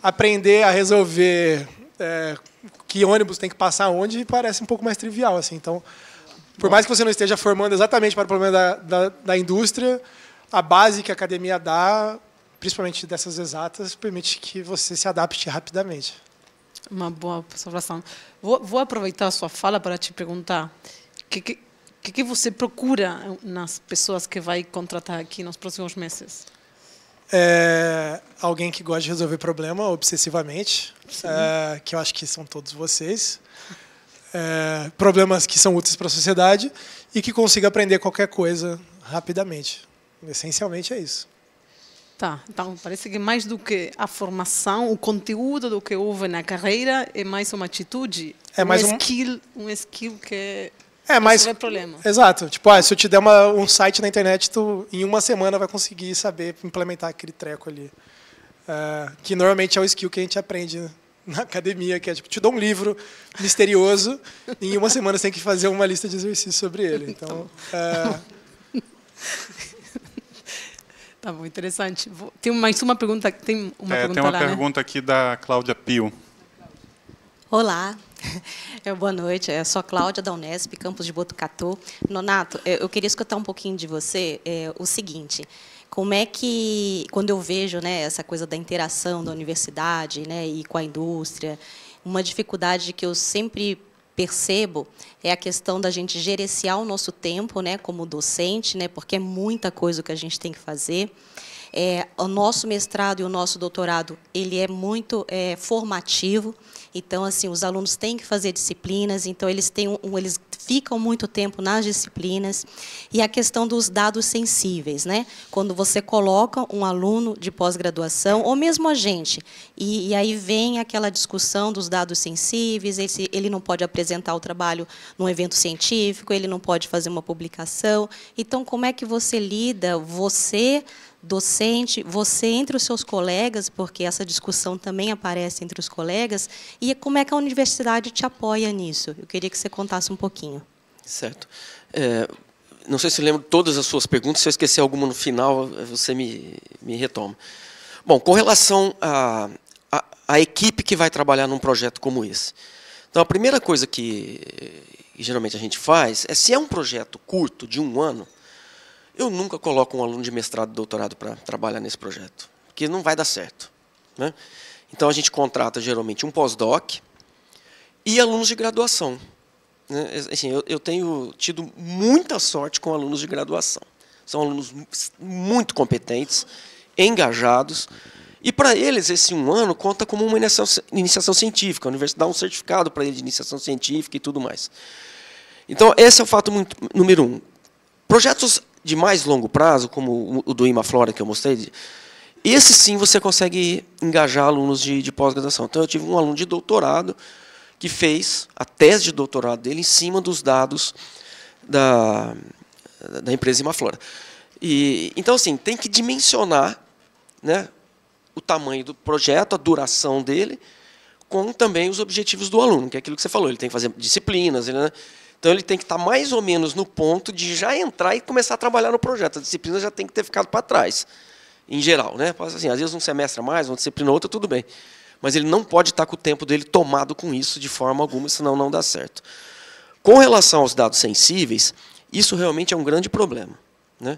aprender a resolver que ônibus tem que passar onde parece um pouco mais trivial. Assim. Então, por mais que você não esteja formando exatamente para o problema da indústria, a base que a academia dá, principalmente dessas exatas, permite que você se adapte rapidamente. Uma boa observação. Vou aproveitar a sua fala para te perguntar o que você procura nas pessoas que vai contratar aqui nos próximos meses? Alguém que gosta de resolver problema obsessivamente, que eu acho que são todos vocês. Problemas que são úteis para a sociedade e que consiga aprender qualquer coisa rapidamente. Essencialmente é isso. Tá, então parece que mais do que a formação, o conteúdo do que houve na carreira é mais uma atitude, um skill que mais problema. Exato. Tipo, se eu te der um site na internet, tu em uma semana vai conseguir saber implementar aquele treco ali. Que normalmente é o skill que a gente aprende na academia, que é tipo, te dou um livro misterioso e em uma semana você tem que fazer uma lista de exercícios sobre ele. Então, tá bom, interessante. Tem mais uma pergunta. Tem uma lá, pergunta aqui da Cláudia Pio. Olá, boa noite. Eu sou a Cláudia, da Unesp, campus de Botucatu. Nonato, eu queria escutar um pouquinho de você o seguinte: como é que, quando eu vejo, né, essa coisa da interação da universidade, né, e com a indústria, uma dificuldade que eu sempre percebo é a questão da gente gerenciar o nosso tempo, né, como docente, né, porque é muita coisa que a gente tem que fazer. O nosso mestrado e o nosso doutorado, ele é muito formativo. Então, assim, os alunos têm que fazer disciplinas, então eles ficam muito tempo nas disciplinas. E a questão dos dados sensíveis, né? Quando você coloca um aluno de pós-graduação, ou mesmo a gente, e aí vem aquela discussão dos dados sensíveis, ele não pode apresentar o trabalho num evento científico, ele não pode fazer uma publicação. Então, como é que você lida, você, docente, você entre os seus colegas, porque essa discussão também aparece entre os colegas, e como é que a universidade te apoia nisso? Eu queria que você contasse um pouquinho. Certo. Não sei se eu lembro todas as suas perguntas, se eu esquecer alguma no final, você me retoma. Bom, com relação à equipe que vai trabalhar num projeto como esse. Então, a primeira coisa que geralmente a gente faz se é um projeto curto, de 1 ano, eu nunca coloco um aluno de mestrado e doutorado para trabalhar nesse projeto, porque não vai dar certo, né? Então, a gente contrata, geralmente, um pós-doc e alunos de graduação. Né? Assim, eu tenho tido muita sorte com alunos de graduação. São alunos muito competentes, engajados, e, para eles, esse 1 ano conta como uma iniciação científica. A universidade dá um certificado para ele de iniciação científica e tudo mais. Então, esse é o fato número 1. Projetos de mais longo prazo, como o do Imaflora que eu mostrei, esse sim você consegue engajar alunos de pós-graduação. Então, eu tive um aluno de doutorado que fez a tese de doutorado dele em cima dos dados da empresa Imaflora. Então, assim, tem que dimensionar, né, o tamanho do projeto, a duração dele, com também os objetivos do aluno, que é aquilo que você falou, ele tem que fazer disciplinas, né? Então, ele tem que estar mais ou menos no ponto de já entrar e começar a trabalhar no projeto. A disciplina já tem que ter ficado para trás, em geral, né? Assim, às vezes um semestre a mais, uma disciplina outra, tudo bem. Mas ele não pode estar com o tempo dele tomado com isso de forma alguma, senão não dá certo. Com relação aos dados sensíveis, isso realmente é um grande problema, né?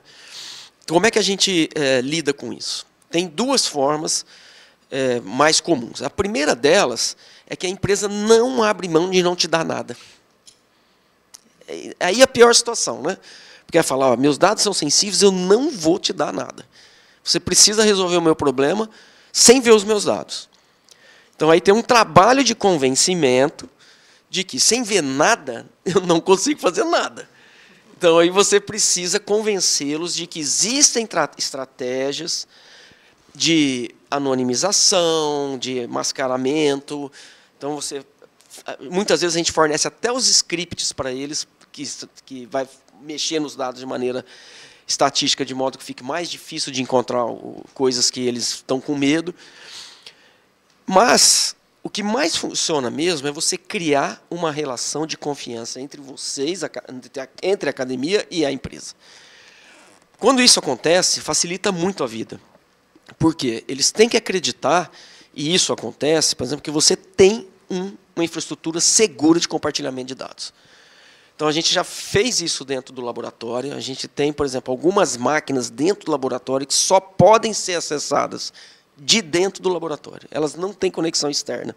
Como é que a gente lida com isso? Tem 2 formas mais comuns. A primeira delas é que a empresa não abre mão de não te dar nada. Aí é a pior situação, né? Porque é falar, ó, meus dados são sensíveis, eu não vou te dar nada. Você precisa resolver o meu problema sem ver os meus dados. Então, aí tem um trabalho de convencimento de que, sem ver nada, eu não consigo fazer nada. Então, aí você precisa convencê-los de que existem estratégias de anonimização, de mascaramento. Então, muitas vezes a gente fornece até os scripts para eles, que vai mexer nos dados de maneira estatística, de modo que fique mais difícil de encontrar coisas que eles estão com medo. Mas o que mais funciona mesmo é você criar uma relação de confiança entre vocês, entre a academia e a empresa. Quando isso acontece, facilita muito a vida. Por quê? Eles têm que acreditar, e isso acontece, por exemplo, que você tem uma infraestrutura segura de compartilhamento de dados. Então, a gente já fez isso dentro do laboratório. A gente tem, por exemplo, algumas máquinas dentro do laboratório que só podem ser acessadas de dentro do laboratório. Elas não têm conexão externa.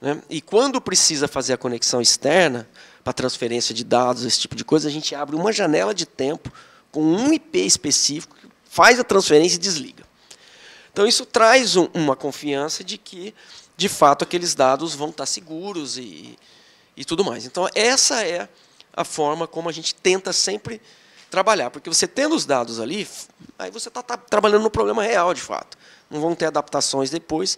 Né? E quando precisa fazer a conexão externa, para transferência de dados, esse tipo de coisa, a gente abre uma janela de tempo com um IP específico, faz a transferência e desliga. Então, isso traz uma confiança de que, de fato, aqueles dados vão estar seguros e tudo mais. Então, essa é a forma como a gente tenta sempre trabalhar, porque você tendo os dados ali, aí você está trabalhando no problema real, de fato. Não vão ter adaptações depois.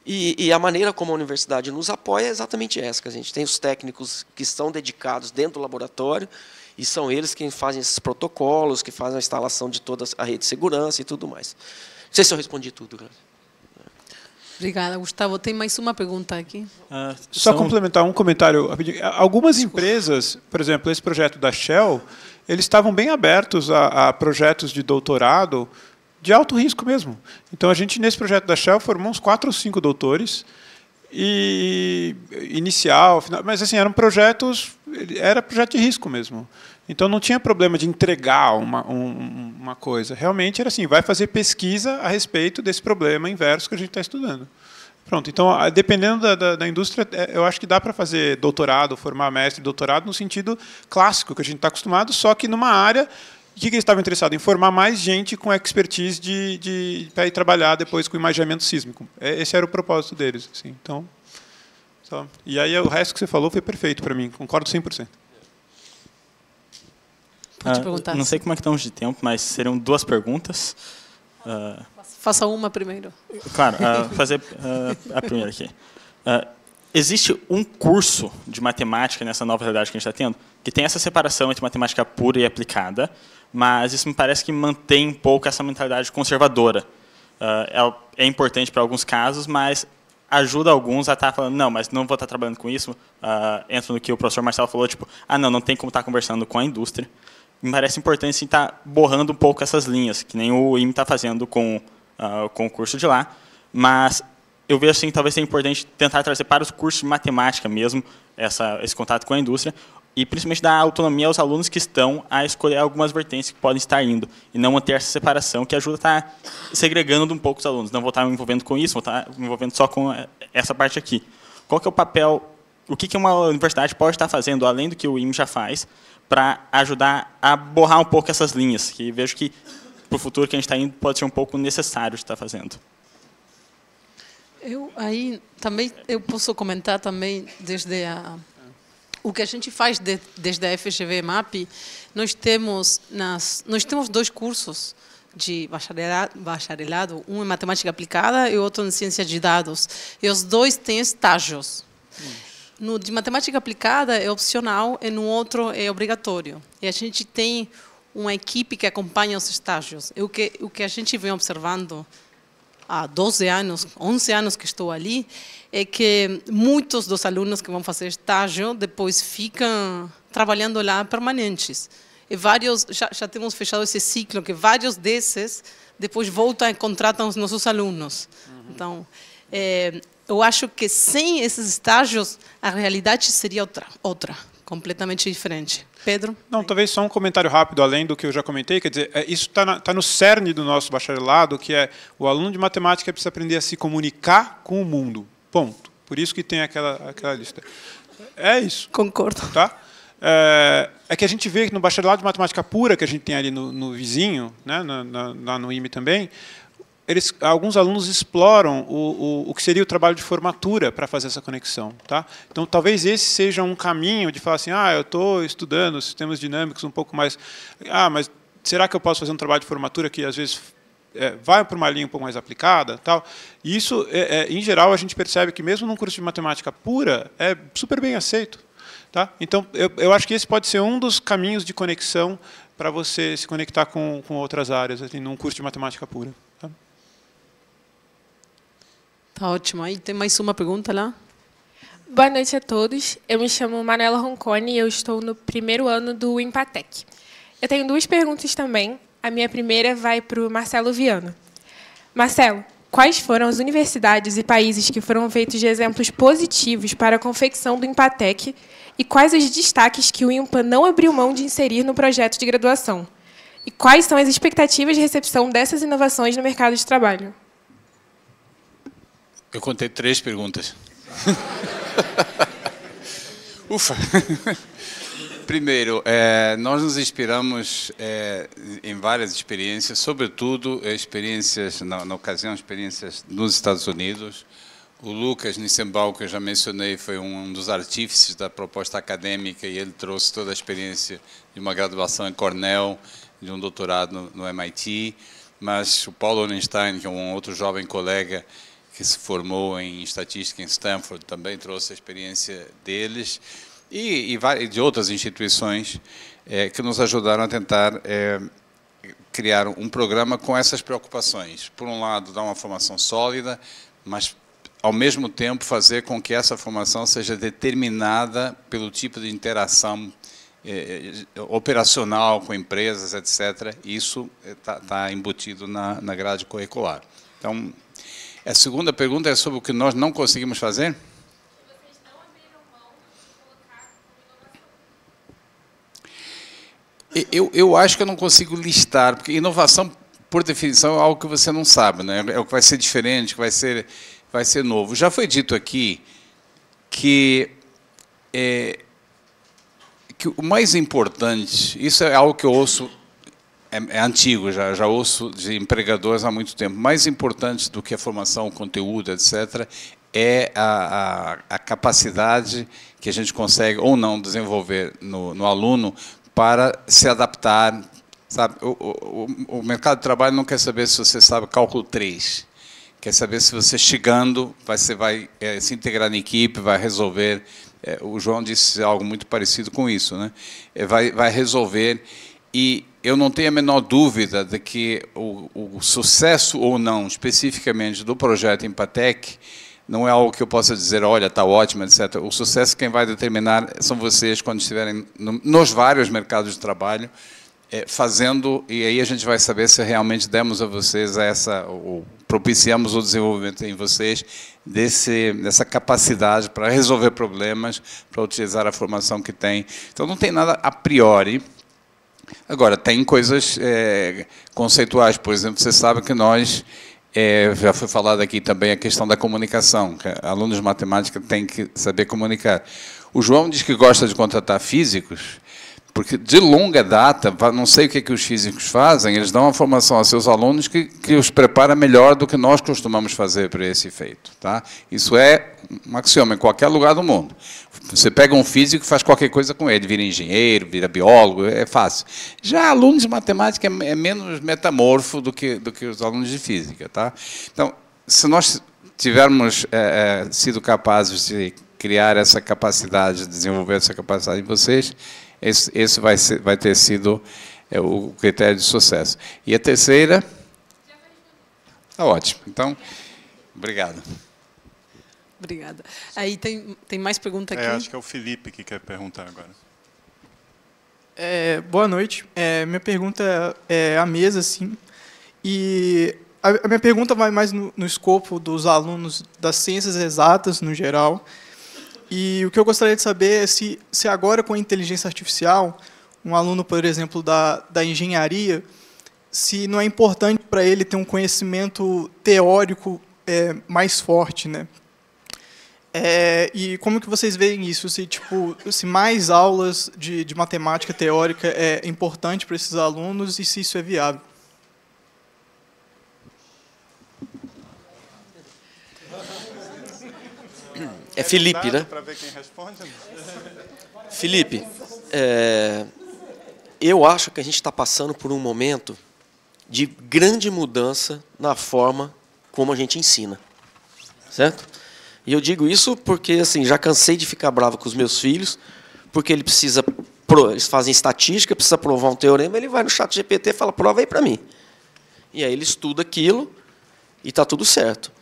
E a maneira como a universidade nos apoia é exatamente essa, que a gente tem os técnicos que estão dedicados dentro do laboratório, e são eles quem fazem esses protocolos, que fazem a instalação de toda a rede de segurança e tudo mais. Não sei se eu respondi tudo. Obrigada, Gustavo. Tem mais uma pergunta aqui. Só complementar um comentário. Algumas empresas, por exemplo, esse projeto da Shell, eles estavam bem abertos a projetos de doutorado de alto risco mesmo. Então, a gente, nesse projeto da Shell, formou uns 4 ou 5 doutores, e inicial, final, mas assim, eram projetos, era projeto de risco mesmo. Então, não tinha problema de entregar uma coisa. Realmente era assim, vai fazer pesquisa a respeito desse problema inverso que a gente está estudando. Pronto. Então, dependendo da indústria, eu acho que dá para fazer doutorado, formar mestre, doutorado, no sentido clássico que a gente está acostumado, só que numa área que eles estavam interessados em formar mais gente com expertise para ir trabalhar depois com imaginamento sísmico. Esse era o propósito deles. Assim. Então, só. E aí o resto que você falou foi perfeito para mim, concordo 100%. Pode perguntar. Não sei como é que estamos de tempo, mas seriam 2 perguntas. Faça uma primeiro. Claro, fazer a primeira aqui. Existe um curso de matemática nessa nova realidade que a gente está tendo, que tem essa separação entre matemática pura e aplicada, mas isso me parece que mantém um pouco essa mentalidade conservadora. É importante para alguns casos, mas ajuda alguns a estar falando, não, mas não vou estar trabalhando com isso. Entra no que o professor Marcelo falou, tipo, não tem como estar conversando com a indústria. Me parece importante assim, estar borrando um pouco essas linhas, que nem o IME está fazendo com o curso de lá, mas eu vejo assim, talvez seja importante tentar trazer para os cursos de matemática mesmo esse contato com a indústria e principalmente dar autonomia aos alunos que estão a escolher algumas vertentes que podem estar indo e não manter essa separação que ajuda a estar segregando um pouco os alunos. Não vou estar me envolvendo com isso, vou estar me envolvendo só com essa parte aqui. Qual que é o papel, o que uma universidade pode estar fazendo, além do que o IME já faz, para ajudar a borrar um pouco essas linhas, que vejo que para o futuro que a gente está indo pode ser um pouco necessário de estar fazendo. Eu posso comentar também desde o que a gente faz desde a FGV MAP. Nós temos 2 cursos de bacharelado, um em matemática aplicada e outro em ciência de dados. E os 2 têm estágios. No de matemática aplicada é opcional e no outro é obrigatório. E a gente tem uma equipe que acompanha os estágios. O que a gente vem observando há 12 anos, 11 anos que estou ali, é que muitos dos alunos que vão fazer estágio depois ficam trabalhando lá permanentes. E vários, já temos fechado esse ciclo, que vários desses depois voltam e contratam os nossos alunos. Então, eu acho que sem esses estágios, a realidade seria outra, completamente diferente. Pedro? Não, talvez só um comentário rápido, além do que eu já comentei. Quer dizer, isso está no cerne do nosso bacharelado, que é o aluno de matemática precisa aprender a se comunicar com o mundo. Ponto. Por isso que tem aquela lista. É isso. Concordo. Tá? É que a gente vê que no bacharelado de matemática pura, que a gente tem ali no vizinho, né, lá no IME também, alguns alunos exploram o que seria o trabalho de formatura para fazer essa conexão. Tá? Então, talvez esse seja um caminho de falar assim, eu estou estudando sistemas dinâmicos um pouco mais... mas será que eu posso fazer um trabalho de formatura que, às vezes, vai para uma linha um pouco mais aplicada? Tal? E isso, em geral, a gente percebe que, mesmo num curso de matemática pura, é super bem aceito. Tá? Então, eu acho que esse pode ser um dos caminhos de conexão para você se conectar com outras áreas, assim, num curso de matemática pura. Tá? Tá ótimo. Aí tem mais uma pergunta lá. Boa noite a todos. Eu me chamo Manuela Roncone e eu estou no primeiro ano do Empatec. Eu tenho duas perguntas também. A minha primeira vai para o Marcelo Viana. Marcelo, quais foram as universidades e países que foram feitos de exemplos positivos para a confecção do Empatec e quais os destaques que o INPA não abriu mão de inserir no projeto de graduação? E quais são as expectativas de recepção dessas inovações no mercado de trabalho? Eu contei 3 perguntas. Ufa! Primeiro, nós nos inspiramos em várias experiências, sobretudo experiências, na ocasião, experiências nos Estados Unidos. O Lucas Nissenbaum, que eu já mencionei, foi um dos artífices da proposta acadêmica e ele trouxe toda a experiência de uma graduação em Cornell, de um doutorado no MIT. Mas o Paulo Orenstein, que é um outro jovem colega que se formou em estatística em Stanford, também trouxe a experiência deles. E de outras instituições que nos ajudaram a tentar criar um programa com essas preocupações. Por um lado, dar uma formação sólida, mas, ao mesmo tempo, fazer com que essa formação seja determinada pelo tipo de interação operacional com empresas, etc. Isso está embutido na grade curricular. Então, a segunda pergunta é sobre o que nós não conseguimos fazer? Eu acho que eu não consigo listar, porque inovação, por definição, é algo que você não sabe, né? É o que vai ser diferente, que vai ser novo. Já foi dito aqui que o mais importante, isso é algo que eu ouço, é antigo, já ouço de empregadores há muito tempo, mais importante do que a formação, o conteúdo, etc., é a capacidade que a gente consegue ou não desenvolver no aluno para se adaptar. Sabe? O mercado de trabalho não quer saber se você sabe cálculo 3, quer saber se você chegando, você vai se integrar na equipe, vai resolver, o João disse algo muito parecido com isso, né? Vai resolver, e eu não tenho a menor dúvida de que o sucesso ou não, especificamente, do projeto Empatec, não é algo que eu possa dizer, olha, está ótimo, etc. O sucesso quem vai determinar são vocês quando estiverem nos vários mercados de trabalho, fazendo, e aí a gente vai saber se realmente demos a vocês ou propiciamos o desenvolvimento em vocês dessa capacidade para resolver problemas, para utilizar a formação que tem. Então, não tem nada a priori. Agora, tem coisas conceituais. Por exemplo, você sabe que nós... já foi falado aqui também a questão da comunicação, que alunos de matemática têm que saber comunicar. O João diz que gosta de contratar físicos, porque de longa data, não sei o que os físicos fazem, eles dão uma formação aos seus alunos que os prepara melhor do que nós costumamos fazer para esse efeito. Tá? Isso é um axioma em qualquer lugar do mundo. Você pega um físico e faz qualquer coisa com ele, vira engenheiro, vira biólogo, é fácil. Já alunos de matemática é menos metamorfo do que os alunos de física. Tá? Então, se nós tivermos sido capazes de criar essa capacidade, de desenvolver essa capacidade em vocês, esse vai ter sido o critério de sucesso. E a terceira... Está ótimo. Então, obrigado. Obrigada. Aí tem mais pergunta aqui? Acho que é o Felipe que quer perguntar agora. Boa noite. Minha pergunta é à mesa, sim. E a minha pergunta vai mais no escopo dos alunos das ciências exatas, no geral. E o que eu gostaria de saber é se agora, com a inteligência artificial, um aluno, por exemplo, da engenharia, se não é importante para ele ter um conhecimento teórico mais forte, né? E como que vocês veem isso? Se mais aulas de matemática teórica é importante para esses alunos e se isso é viável? É Felipe, né? Para ver quem responde. Felipe, eu acho que a gente está passando por um momento de grande mudança na forma como a gente ensina, certo? E eu digo isso porque assim, já cansei de ficar bravo com os meus filhos, porque eles fazem estatística, precisa provar um teorema, ele vai no chat GPT e fala, prova aí para mim. E aí ele estuda aquilo e está tudo certo.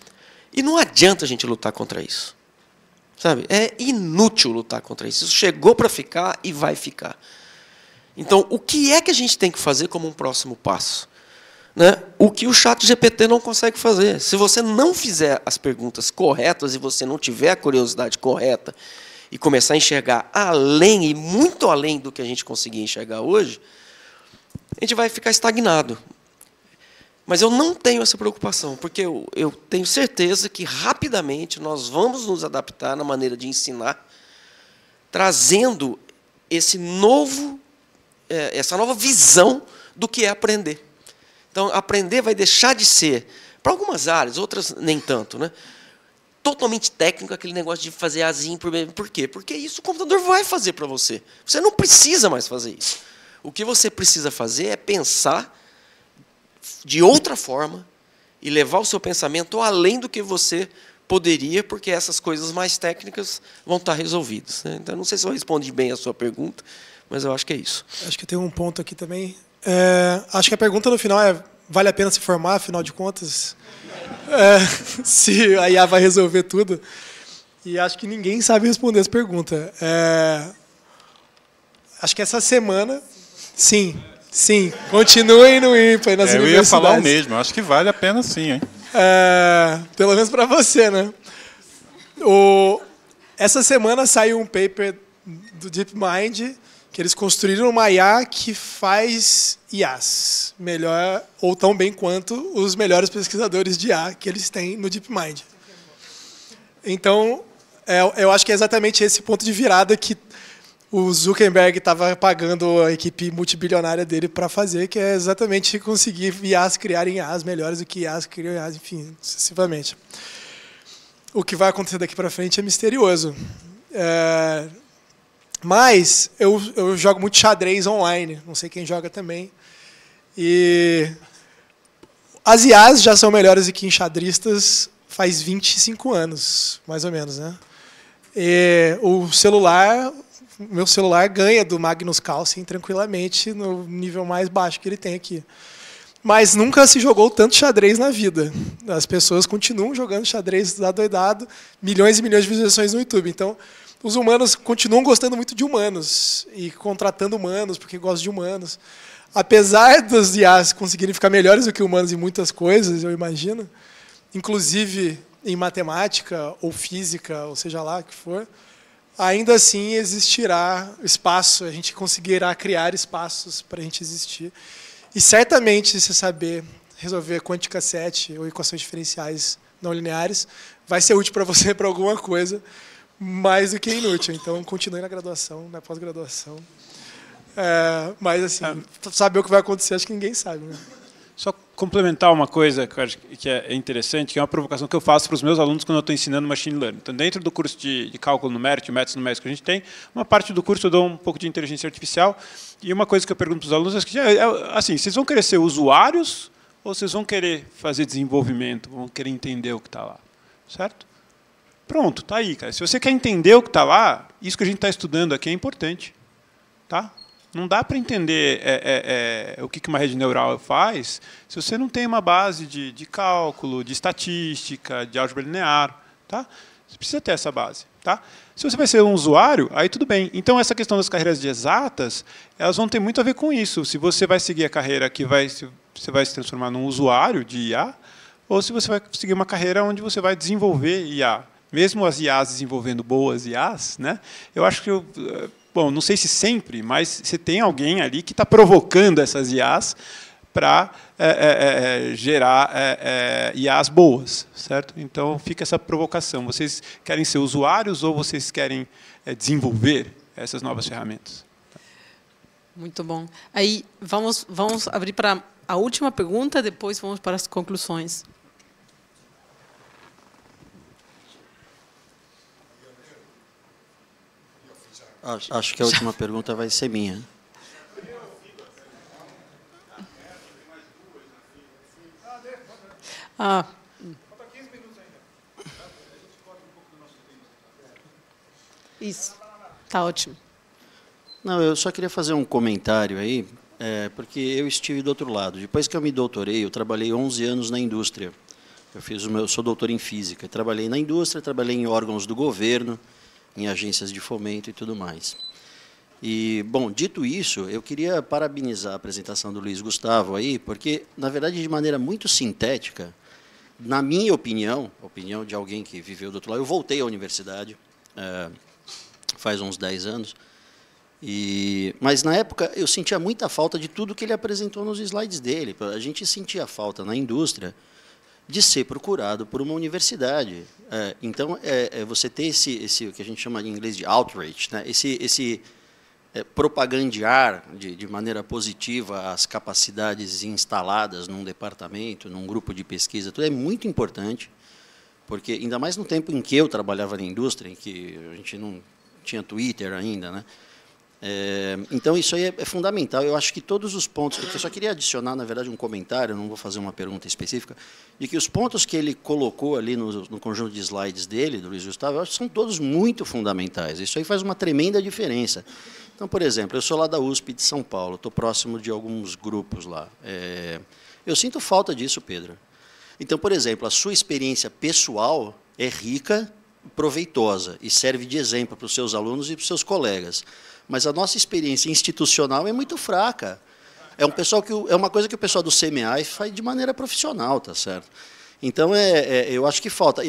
E não adianta a gente lutar contra isso. Sabe? É inútil lutar contra isso. Isso chegou para ficar e vai ficar. Então, o que é que a gente tem que fazer como um próximo passo? Né? O que o ChatGPT não consegue fazer. Se você não fizer as perguntas corretas e você não tiver a curiosidade correta e começar a enxergar além e muito além do que a gente conseguia enxergar hoje, a gente vai ficar estagnado. Mas eu não tenho essa preocupação, porque eu tenho certeza que rapidamente nós vamos nos adaptar na maneira de ensinar, trazendo essa nova visão do que é aprender. Então, aprender vai deixar de ser, para algumas áreas, outras nem tanto, né? Totalmente técnico, aquele negócio de fazer asinho. Por quê? Porque isso o computador vai fazer para você. Você não precisa mais fazer isso. O que você precisa fazer é pensar de outra forma e levar o seu pensamento além do que você poderia, porque essas coisas mais técnicas vão estar resolvidas. Né? Então, não sei se eu respondi bem a sua pergunta, mas eu acho que é isso. Acho que tem um ponto aqui também. Acho que a pergunta no final é: vale a pena se formar, afinal de contas? Se a IA vai resolver tudo. E acho que ninguém sabe responder essa pergunta. Acho que essa semana, sim, continuem no IMPA nas universidades. Eu ia falar o mesmo, acho que vale a pena sim, hein? Pelo menos para você, né? Essa semana saiu um paper do DeepMind, que eles construíram uma IA que faz IAs melhor ou tão bem quanto os melhores pesquisadores de IA que eles têm no DeepMind. Então, eu acho que é exatamente esse ponto de virada que o Zuckerberg estava pagando a equipe multibilionária dele para fazer, que é exatamente conseguir IAs criarem IAs melhores do que IAs criam IAs, enfim, sucessivamente. O que vai acontecer daqui para frente é misterioso. Mas eu jogo muito xadrez online, não sei quem joga também. E as IAs já são melhores do que enxadristas faz 25 anos, mais ou menos, né? E meu celular ganha do Magnus Carlsen tranquilamente no nível mais baixo que ele tem aqui. Mas nunca se jogou tanto xadrez na vida. As pessoas continuam jogando xadrez adoidado, milhões e milhões de visualizações no YouTube. Então, os humanos continuam gostando muito de humanos e contratando humanos porque gostam de humanos. Apesar dos IAs conseguirem ficar melhores do que humanos em muitas coisas, eu imagino, inclusive em matemática ou física, ou seja lá o que for, ainda assim existirá espaço, a gente conseguirá criar espaços para a gente existir. E certamente, se saber resolver quântica 7 ou equações diferenciais não lineares, vai ser útil para você para alguma coisa, mais do que inútil. Então, continue na graduação, na pós-graduação. Mas, assim, saber o que vai acontecer, acho que ninguém sabe. Né? Só complementar uma coisa que eu acho que é interessante, que é uma provocação que eu faço para os meus alunos quando eu estou ensinando Machine Learning. Então, dentro do curso de cálculo numérico, métodos numéricos que a gente tem, uma parte do curso eu dou um pouco de inteligência artificial, e uma coisa que eu pergunto para os alunos é que, assim, vocês vão querer ser usuários ou vocês vão querer fazer desenvolvimento, vão querer entender o que está lá, certo? Pronto, está aí, cara. Se você quer entender o que está lá, isso que a gente está estudando aqui é importante. Tá? Não dá para entender o que uma rede neural faz se você não tem uma base de cálculo, de estatística, de álgebra linear. Tá? Você precisa ter essa base. Tá? Se você vai ser um usuário, aí tudo bem. Então, essa questão das carreiras de exatas, elas vão ter muito a ver com isso. Se você vai seguir a carreira que você vai se transformar num usuário de IA, ou se você vai seguir uma carreira onde você vai desenvolver IA. Mesmo as IAs desenvolvendo boas IAs, né? Eu acho que, bom, não sei se sempre, mas você tem alguém ali que está provocando essas IAs para gerar IAs boas, certo? Então, fica essa provocação. Vocês querem ser usuários ou vocês querem desenvolver essas novas ferramentas? Muito bom. Aí, vamos abrir para a última pergunta, depois vamos para as conclusões. Acho que a última pergunta vai ser minha. Isso. Tá ótimo. Não, eu só queria fazer um comentário aí, porque eu estive do outro lado. Depois que eu me doutorei, eu trabalhei 11 anos na indústria. Eu sou doutor em física, trabalhei na indústria, trabalhei em órgãos do governo, em agências de fomento e tudo mais. E, bom, dito isso, eu queria parabenizar a apresentação do Luiz Gustavo aí, porque, na verdade, de maneira muito sintética, na minha opinião, a opinião de alguém que viveu do outro lado, eu voltei à universidade faz uns 10 anos, mas na época eu sentia muita falta de tudo que ele apresentou nos slides dele. A gente sentia falta na indústria de ser procurado por uma universidade. Então, você ter esse o que a gente chama em inglês de outreach, né? esse propagandear de maneira positiva as capacidades instaladas num departamento, num grupo de pesquisa, tudo é muito importante, porque, ainda mais no tempo em que eu trabalhava na indústria, em que a gente não tinha Twitter ainda, né? Então, isso aí é fundamental. Eu acho que todos os pontos... Eu só queria adicionar, na verdade, um comentário, não vou fazer uma pergunta específica, de que os pontos que ele colocou ali no conjunto de slides dele, do Luiz Gustavo, eu acho que são todos muito fundamentais. Isso aí faz uma tremenda diferença. Então, por exemplo, eu sou lá da USP de São Paulo, estou próximo de alguns grupos lá. Eu sinto falta disso, Pedro. Então, por exemplo, a sua experiência pessoal é rica, proveitosa, e serve de exemplo para os seus alunos e para os seus colegas. Mas a nossa experiência institucional é muito fraca. É uma coisa que o pessoal do CMA faz de maneira profissional, tá certo? Então, eu acho que falta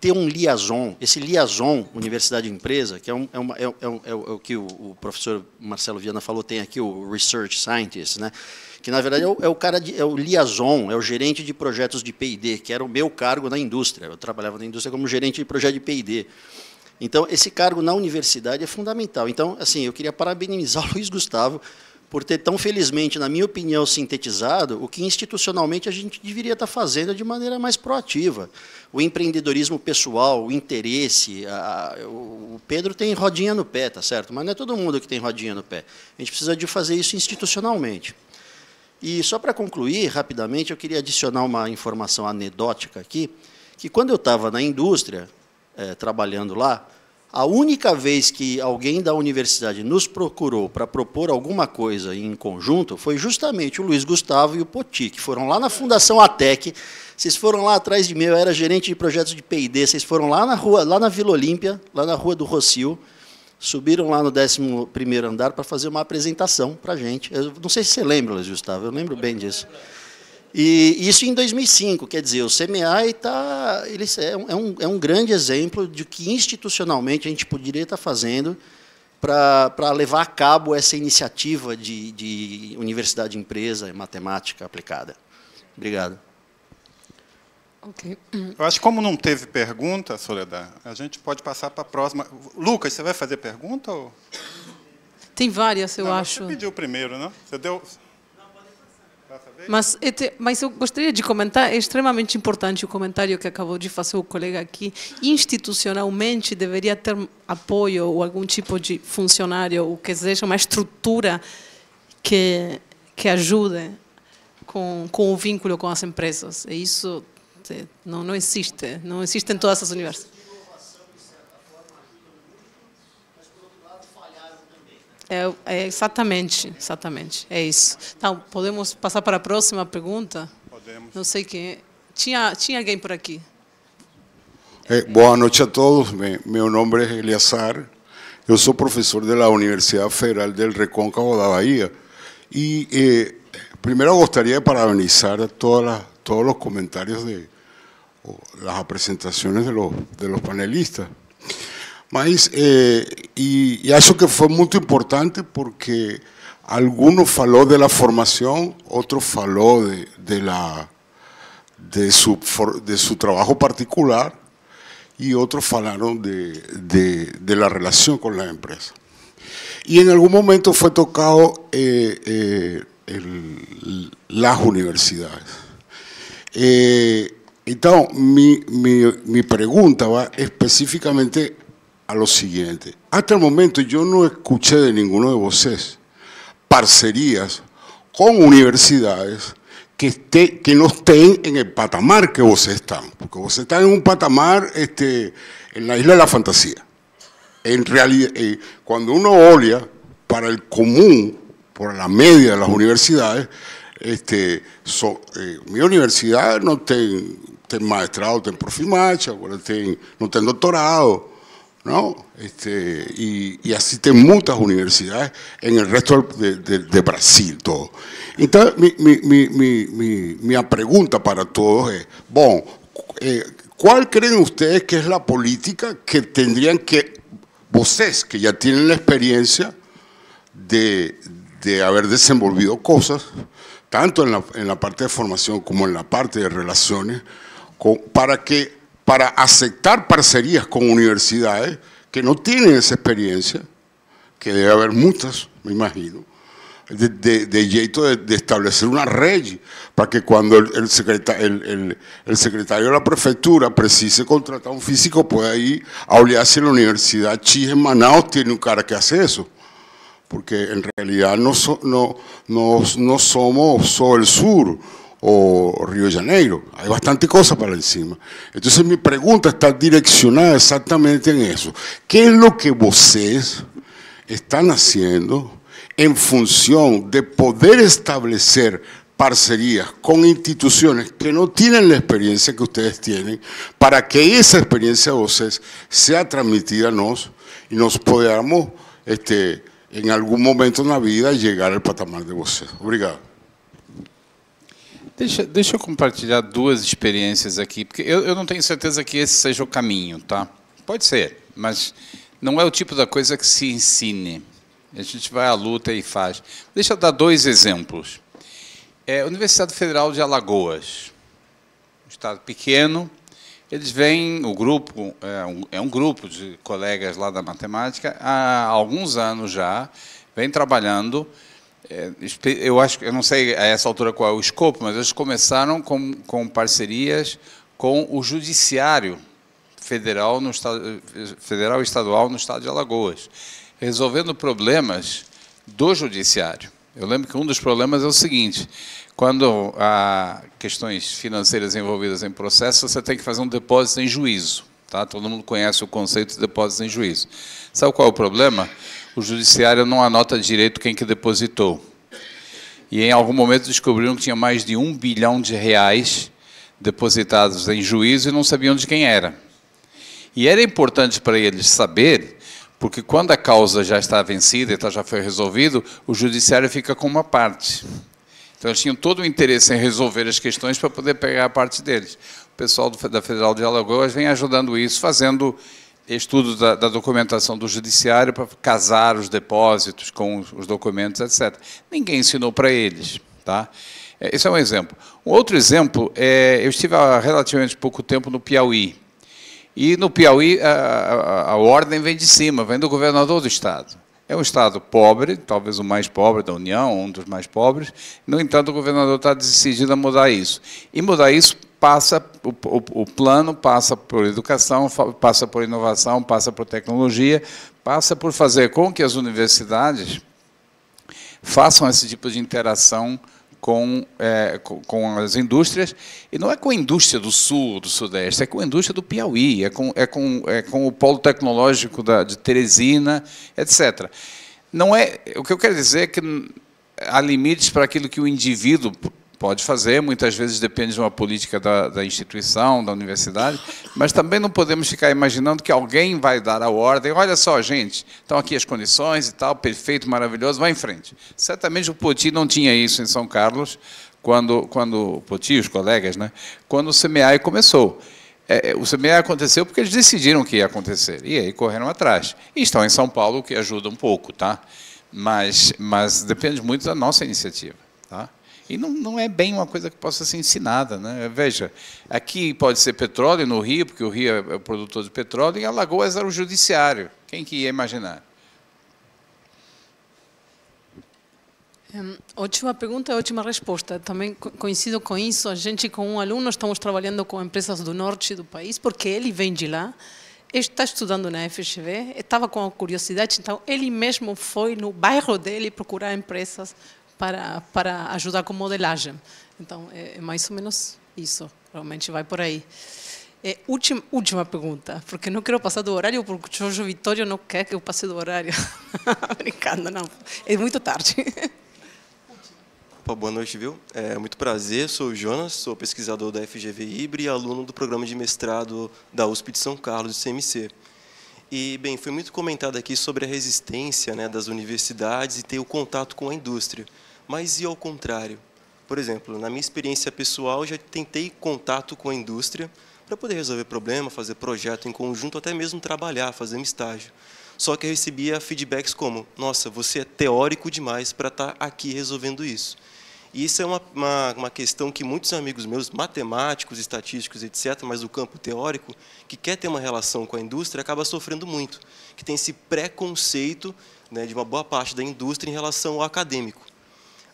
ter um liaison, esse liaison universidade-empresa, que é o que o professor Marcelo Viana falou, tem aqui o Research Scientist, né? Que, na verdade, é o liaison, é o gerente de projetos de P&D, que era o meu cargo na indústria. Eu trabalhava na indústria como gerente de projeto de P&D. Então, esse cargo na universidade é fundamental. Então, assim, eu queria parabenizar o Luiz Gustavo por ter tão felizmente, na minha opinião, sintetizado o que institucionalmente a gente deveria estar fazendo de maneira mais proativa. O empreendedorismo pessoal, o interesse, o Pedro tem rodinha no pé, tá certo? Mas não é todo mundo que tem rodinha no pé. A gente precisa de fazer isso institucionalmente. E só para concluir, rapidamente, eu queria adicionar uma informação anedótica aqui, que quando eu estava na indústria, trabalhando lá, a única vez que alguém da universidade nos procurou para propor alguma coisa em conjunto foi justamente o Luiz Gustavo e o Poti, que foram lá na Fundação ATEC. Vocês foram lá atrás de mim, eu era gerente de projetos de P&D, vocês foram lá na rua, lá na Vila Olímpia, lá na Rua do Rocio, subiram lá no 11º andar para fazer uma apresentação para a gente. Eu não sei se você lembra, Luiz Gustavo, eu lembro bem disso. E isso em 2005, quer dizer, o CMA é um grande exemplo de que institucionalmente a gente poderia estar fazendo para levar a cabo essa iniciativa de universidade-empresa e matemática aplicada. Obrigado. Okay. Eu acho que, como não teve pergunta, Soledad, a gente pode passar para a próxima. Lucas, você vai fazer pergunta? Ou... Tem várias, eu acho. Você pediu primeiro, não? Você deu... Mas eu gostaria de comentar, é extremamente importante o comentário que acabou de fazer o colega aqui. Institucionalmente deveria ter apoio ou algum tipo de funcionário, ou que seja uma estrutura que ajude com o vínculo com as empresas. E isso não existe, não existe em todas as universidades. Exatamente, é isso. Então, podemos passar para a próxima pergunta? Podemos. Não sei quem. Tinha alguém por aqui. Boa noite a todos. Meu nome é Eliazar. Eu sou professor da Universidade Federal del Recôncavo da Bahia. E primeiro gostaria de parabenizar a todos os comentários das apresentações de los panelistas. Mas, e acho que foi muito importante porque algunos falou de la formación, otros falou de su trabajo particular y otros falaron de la relación con la empresa. Y en algún momento fue tocado las universidades. Entonces, mi pregunta va específicamente a lo siguiente. Hasta el momento yo no escuché de ninguno de ustedes parcerías con universidades que no estén en el patamar que ustedes están, porque ustedes están en un patamar en la isla de la fantasía. En realidad, cuando uno olea para el común, por la media de las universidades, mi universidad no tiene tem mestrado, tem profimática, agora não tem doutorado, não? E assim tem muitas universidades no resto de Brasil, todo. Então, minha pergunta para todos é, bom, ¿cuál creen ustedes que es la política que tendrían que, vocês que ya tienen la experiencia de haber desenvolvido cosas, tanto en la parte de formación como en la parte de relaciones, para aceptar parcerías con universidades que no tienen esa experiencia, que debe haber muchas, me imagino, de jeito de establecer una red para que cuando el secretario de la prefectura precise contratar un físico pueda ir a olhar si la Universidad X en Manaus tiene un cara que hace eso. Porque en realidad no somos solo el sur o Río de Janeiro, hay bastante cosa para encima. Entonces mi pregunta está direccionada exactamente en eso. ¿Qué es lo que vocês están haciendo en función de poder establecer parcerías con instituciones que no tienen la experiencia que ustedes tienen, para que esa experiencia de vocês sea transmitida a nosotros y nos podamos, en algum momento na vida, chegar ao patamar de você. Obrigado. Deixa eu compartilhar duas experiências aqui, porque eu não tenho certeza que esse seja o caminho, tá? Pode ser, mas não é o tipo da coisa que se ensine. A gente vai à luta e faz. Deixa eu dar dois exemplos. Universidade Federal de Alagoas, um estado pequeno. Eles vêm, o grupo, é um grupo de colegas lá da matemática, há alguns anos já, vem trabalhando, eu não sei a essa altura qual é o escopo, mas eles começaram com parcerias com o Judiciário Federal e Estadual no estado de Alagoas, resolvendo problemas do Judiciário. Eu lembro que um dos problemas é o seguinte: quando há questões financeiras envolvidas em processo, você tem que fazer um depósito em juízo. Tá? Todo mundo conhece o conceito de depósito em juízo. Sabe qual é o problema? O judiciário não anota direito quem que depositou. E em algum momento descobriram que tinha mais de R$1 bilhão depositados em juízo e não sabiam de quem era. E era importante para eles saber, porque quando a causa já está vencida e já foi resolvido, o judiciário fica com uma parte. Então, eles tinham todo o interesse em resolver as questões para poder pegar a parte deles. O pessoal da Federal de Alagoas vem ajudando isso, fazendo estudos da documentação do judiciário para casar os depósitos com os documentos, etc. Ninguém ensinou para eles. Tá? Esse é um exemplo. Um outro exemplo, eu estive há relativamente pouco tempo no Piauí. E no Piauí, a ordem vem de cima, vem do governador do estado. É um estado pobre, talvez o mais pobre da União, um dos mais pobres. No entanto, o governador está decidido a mudar isso. E mudar isso passa, o plano passa por educação, passa por inovação, passa por tecnologia, passa por fazer com que as universidades façam esse tipo de interação com as indústrias, e não é com a indústria do Sul, do Sudeste, é com a indústria do Piauí, é com o polo tecnológico de Teresina, etc. Não é, o que eu quero dizer é que há limites para aquilo que o indivíduo pode fazer, muitas vezes depende de uma política da instituição, da universidade, mas também não podemos ficar imaginando que alguém vai dar a ordem, olha só, gente, estão aqui as condições e tal, perfeito, maravilhoso, vai em frente. Certamente o Poti não tinha isso em São Carlos, quando o Poti, os colegas, né, quando o CMEAI começou. O CMEAI aconteceu porque eles decidiram que ia acontecer, e aí correram atrás. E estão em São Paulo, o que ajuda um pouco, tá? Mas depende muito da nossa iniciativa, tá? E não é bem uma coisa que possa ser ensinada, né? Veja, aqui pode ser petróleo no Rio, porque o Rio é o produtor de petróleo, e Alagoas era o judiciário. Quem que ia imaginar? Ótima pergunta, ótima resposta. Também coincido com isso. A gente, com um aluno, estamos trabalhando com empresas do norte do país, porque ele vem de lá, está estudando na FGV, estava com a curiosidade, então ele mesmo foi no bairro dele procurar empresas para ajudar com modelagem. Então, é mais ou menos isso, realmente vai por aí. Última pergunta, porque não quero passar do horário, porque o Jorge Vitório não quer que eu passe do horário. Brincando, não, é muito tarde. Boa noite, viu? Muito prazer, sou o Jonas, sou pesquisador da FGV Ibre e aluno do programa de mestrado da USP de São Carlos, do CMC. E, bem, foi muito comentado aqui sobre a resistência, né, das universidades e ter o contato com a indústria. Mas e ao contrário? Por exemplo, na minha experiência pessoal, já tentei contato com a indústria para poder resolver problema, fazer projeto em conjunto, até mesmo trabalhar, fazer um estágio. Só que eu recebia feedbacks como: nossa, você é teórico demais para estar aqui resolvendo isso. E isso é uma questão que muitos amigos meus, matemáticos, estatísticos, etc., mas do campo teórico, que quer ter uma relação com a indústria, acaba sofrendo muito, que tem esse preconceito, né, de uma boa parte da indústria em relação ao acadêmico.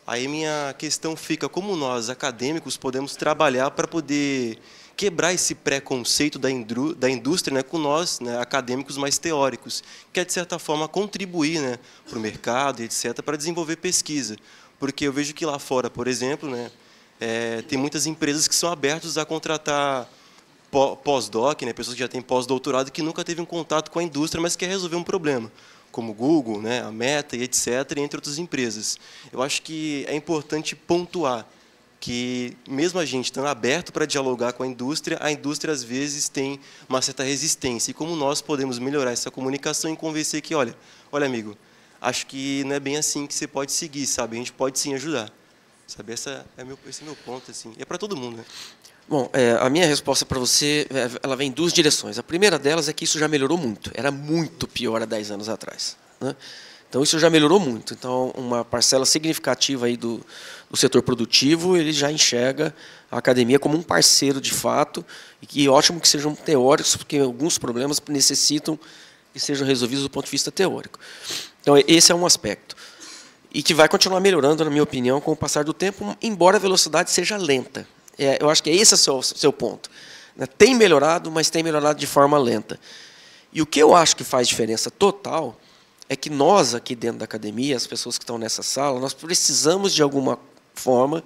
Aí minha questão fica: como nós, acadêmicos, podemos trabalhar para poder quebrar esse preconceito da indústria, né, com nós, né, acadêmicos mais teóricos, que é, de certa forma, contribuir, né, para o mercado, etc., para desenvolver pesquisa. Porque eu vejo que lá fora, por exemplo, né, tem muitas empresas que são abertas a contratar pós-doc, né, pessoas que já têm pós-doutorado, que nunca teve um contato com a indústria, mas quer resolver um problema, como o Google, né, a Meta, e etc., entre outras empresas. Eu acho que é importante pontuar que, mesmo a gente estando aberto para dialogar com a indústria, às vezes tem uma certa resistência. E como nós podemos melhorar essa comunicação e convencer que, olha, amigo, acho que não é bem assim que você pode seguir, sabe? A gente pode sim ajudar. Sabe? Esse é meu ponto, assim. E é para todo mundo, né? Bom, a minha resposta para você, ela vem em duas direções. A primeira delas é que isso já melhorou muito. Era muito pior há 10 anos atrás, né? Então, isso já melhorou muito. Então, uma parcela significativa aí do setor produtivo, ele já enxerga a academia como um parceiro de fato, e que é ótimo que sejam teóricos, porque alguns problemas necessitam que sejam resolvidos do ponto de vista teórico. Então, esse é um aspecto. E que vai continuar melhorando, na minha opinião, com o passar do tempo, embora a velocidade seja lenta. Eu acho que esse é o seu ponto. Tem melhorado, mas tem melhorado de forma lenta. E o que eu acho que faz diferença total é que nós, aqui dentro da academia, as pessoas que estão nessa sala, nós precisamos, de alguma forma,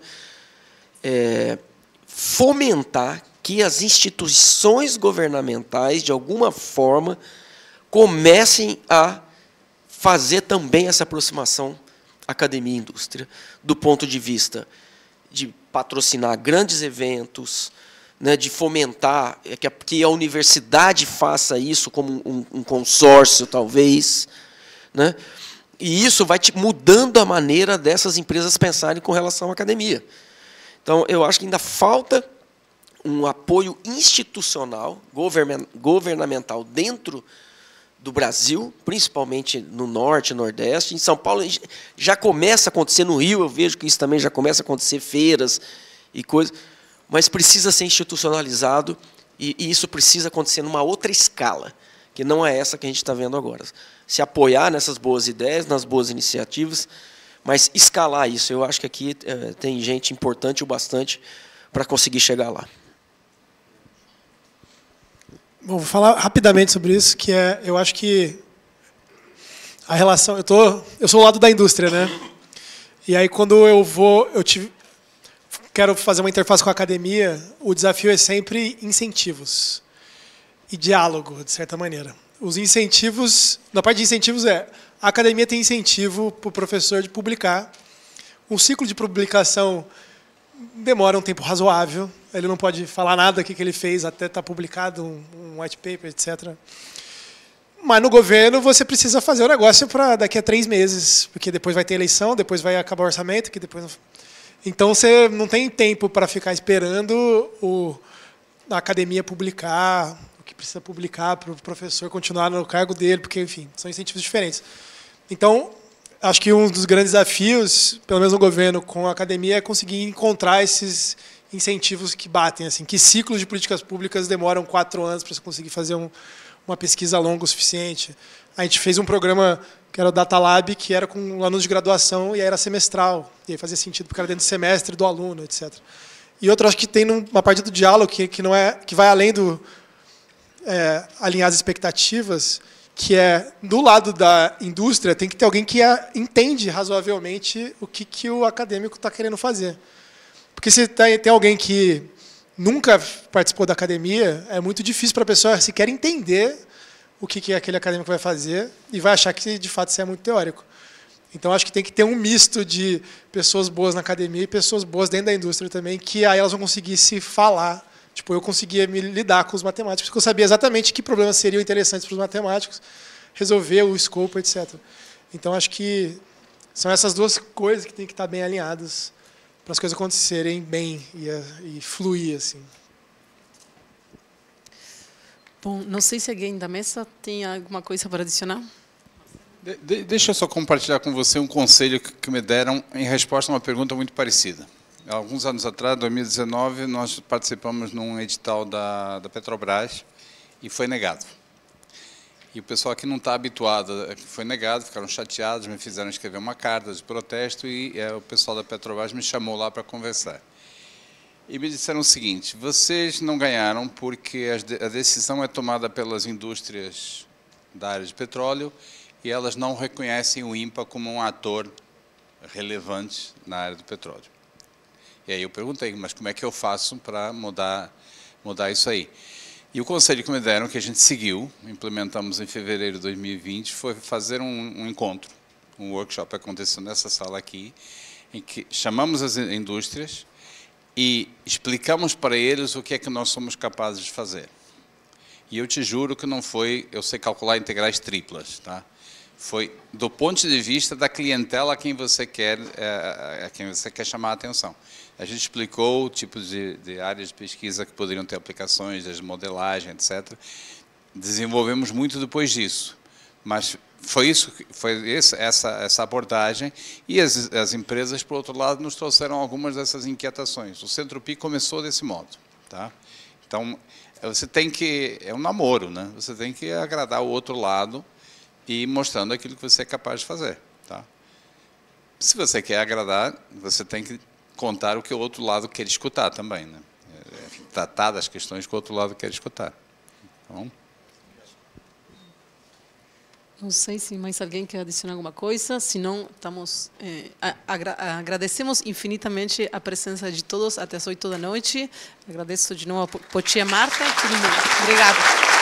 fomentar que as instituições governamentais, de alguma forma, comecem a fazer também essa aproximação academia e indústria, do ponto de vista de patrocinar grandes eventos, né, de fomentar que a universidade faça isso como um consórcio, talvez, né? E isso vai mudando a maneira dessas empresas pensarem com relação à academia. Então, eu acho que ainda falta um apoio institucional, governamental, dentro do Brasil, principalmente no Norte e Nordeste. Em São Paulo já começa a acontecer, no Rio eu vejo que isso também já começa a acontecer, feiras e coisas, mas precisa ser institucionalizado, e isso precisa acontecer numa outra escala, que não é essa que a gente está vendo agora. Se apoiar nessas boas ideias, nas boas iniciativas, mas escalar isso. Eu acho que aqui tem gente importante o bastante para conseguir chegar lá. Bom, vou falar rapidamente sobre isso, que eu acho que a relação... Eu sou o lado da indústria, né? E aí, quando quero fazer uma interface com a academia, o desafio é sempre incentivos e diálogo, de certa maneira. Os incentivos, na parte de incentivos a academia tem incentivo para o professor de publicar. Um ciclo de publicação demora um tempo razoável, ele não pode falar nada do que ele fez até estar publicado, um white paper, etc. Mas no governo você precisa fazer o negócio para daqui a 3 meses, porque depois vai ter eleição, depois vai acabar o orçamento, que depois não... Então você não tem tempo para ficar esperando a academia publicar o que precisa publicar para o professor continuar no cargo dele, porque, enfim, são incentivos diferentes. Então, acho que um dos grandes desafios, pelo menos no governo, com a academia, é conseguir encontrar esses incentivos que batem, assim, que ciclos de políticas públicas demoram 4 anos para você conseguir fazer uma pesquisa longa o suficiente. A gente fez um programa que era o Data Lab, que era com alunos de graduação, e aí era semestral, e aí fazia sentido, porque era dentro do semestre do aluno, etc. E outro, acho que tem uma parte do diálogo que vai além do alinhar as expectativas, que é, do lado da indústria, tem que ter alguém que entende razoavelmente o que o acadêmico está querendo fazer. Porque se tem alguém que nunca participou da academia, é muito difícil para a pessoa sequer entender o que aquele acadêmico vai fazer e vai achar que, de fato, isso é muito teórico. Então, acho que tem que ter um misto de pessoas boas na academia e pessoas boas dentro da indústria também, que aí elas vão conseguir se falar. Tipo, eu conseguia me lidar com os matemáticos, porque eu sabia exatamente que problemas seriam interessantes para os matemáticos, resolver o escopo, etc. Então, acho que são essas duas coisas que têm que estar bem alinhadas para as coisas acontecerem bem e fluir, assim. Bom, não sei se alguém da mesa tem alguma coisa para adicionar. Deixa eu só compartilhar com você um conselho que me deram em resposta a uma pergunta muito parecida. Há alguns anos atrás, em 2019, nós participamos num edital da Petrobras e foi negado. E o pessoal aqui não está habituado, foi negado, ficaram chateados, me fizeram escrever uma carta de protesto e o pessoal da Petrobras me chamou lá para conversar. E me disseram o seguinte: vocês não ganharam porque a decisão é tomada pelas indústrias da área de petróleo e elas não reconhecem o INPA como um ator relevante na área do petróleo. E aí eu perguntei, mas como é que eu faço para mudar isso aí? E o conselho que me deram, que a gente seguiu, implementamos em fevereiro de 2020, foi fazer um encontro, um workshop aconteceu nessa sala aqui, em que chamamos as indústrias e explicamos para eles o que é que nós somos capazes de fazer. E eu te juro que não foi, eu sei calcular integrais triplas, tá? Foi do ponto de vista da clientela a quem você quer chamar a atenção. A gente explicou tipos de áreas de pesquisa que poderiam ter aplicações, de modelagem, etc. Desenvolvemos muito depois disso, mas foi essa abordagem, e as empresas, por outro lado, nos trouxeram algumas dessas inquietações. O Centro-Pi começou desse modo, tá? Então, você tem que, é um namoro, né? Você tem que agradar o outro lado e mostrando aquilo que você é capaz de fazer, tá? Se você quer agradar, você tem que contar o que o outro lado quer escutar também, né? Tratar das questões que o outro lado quer escutar. Tá bom? Não sei se mais alguém quer adicionar alguma coisa, se não, agradecemos infinitamente a presença de todos até as 8 da noite. Agradeço de novo a Potia Marta, todo mundo. Obrigada.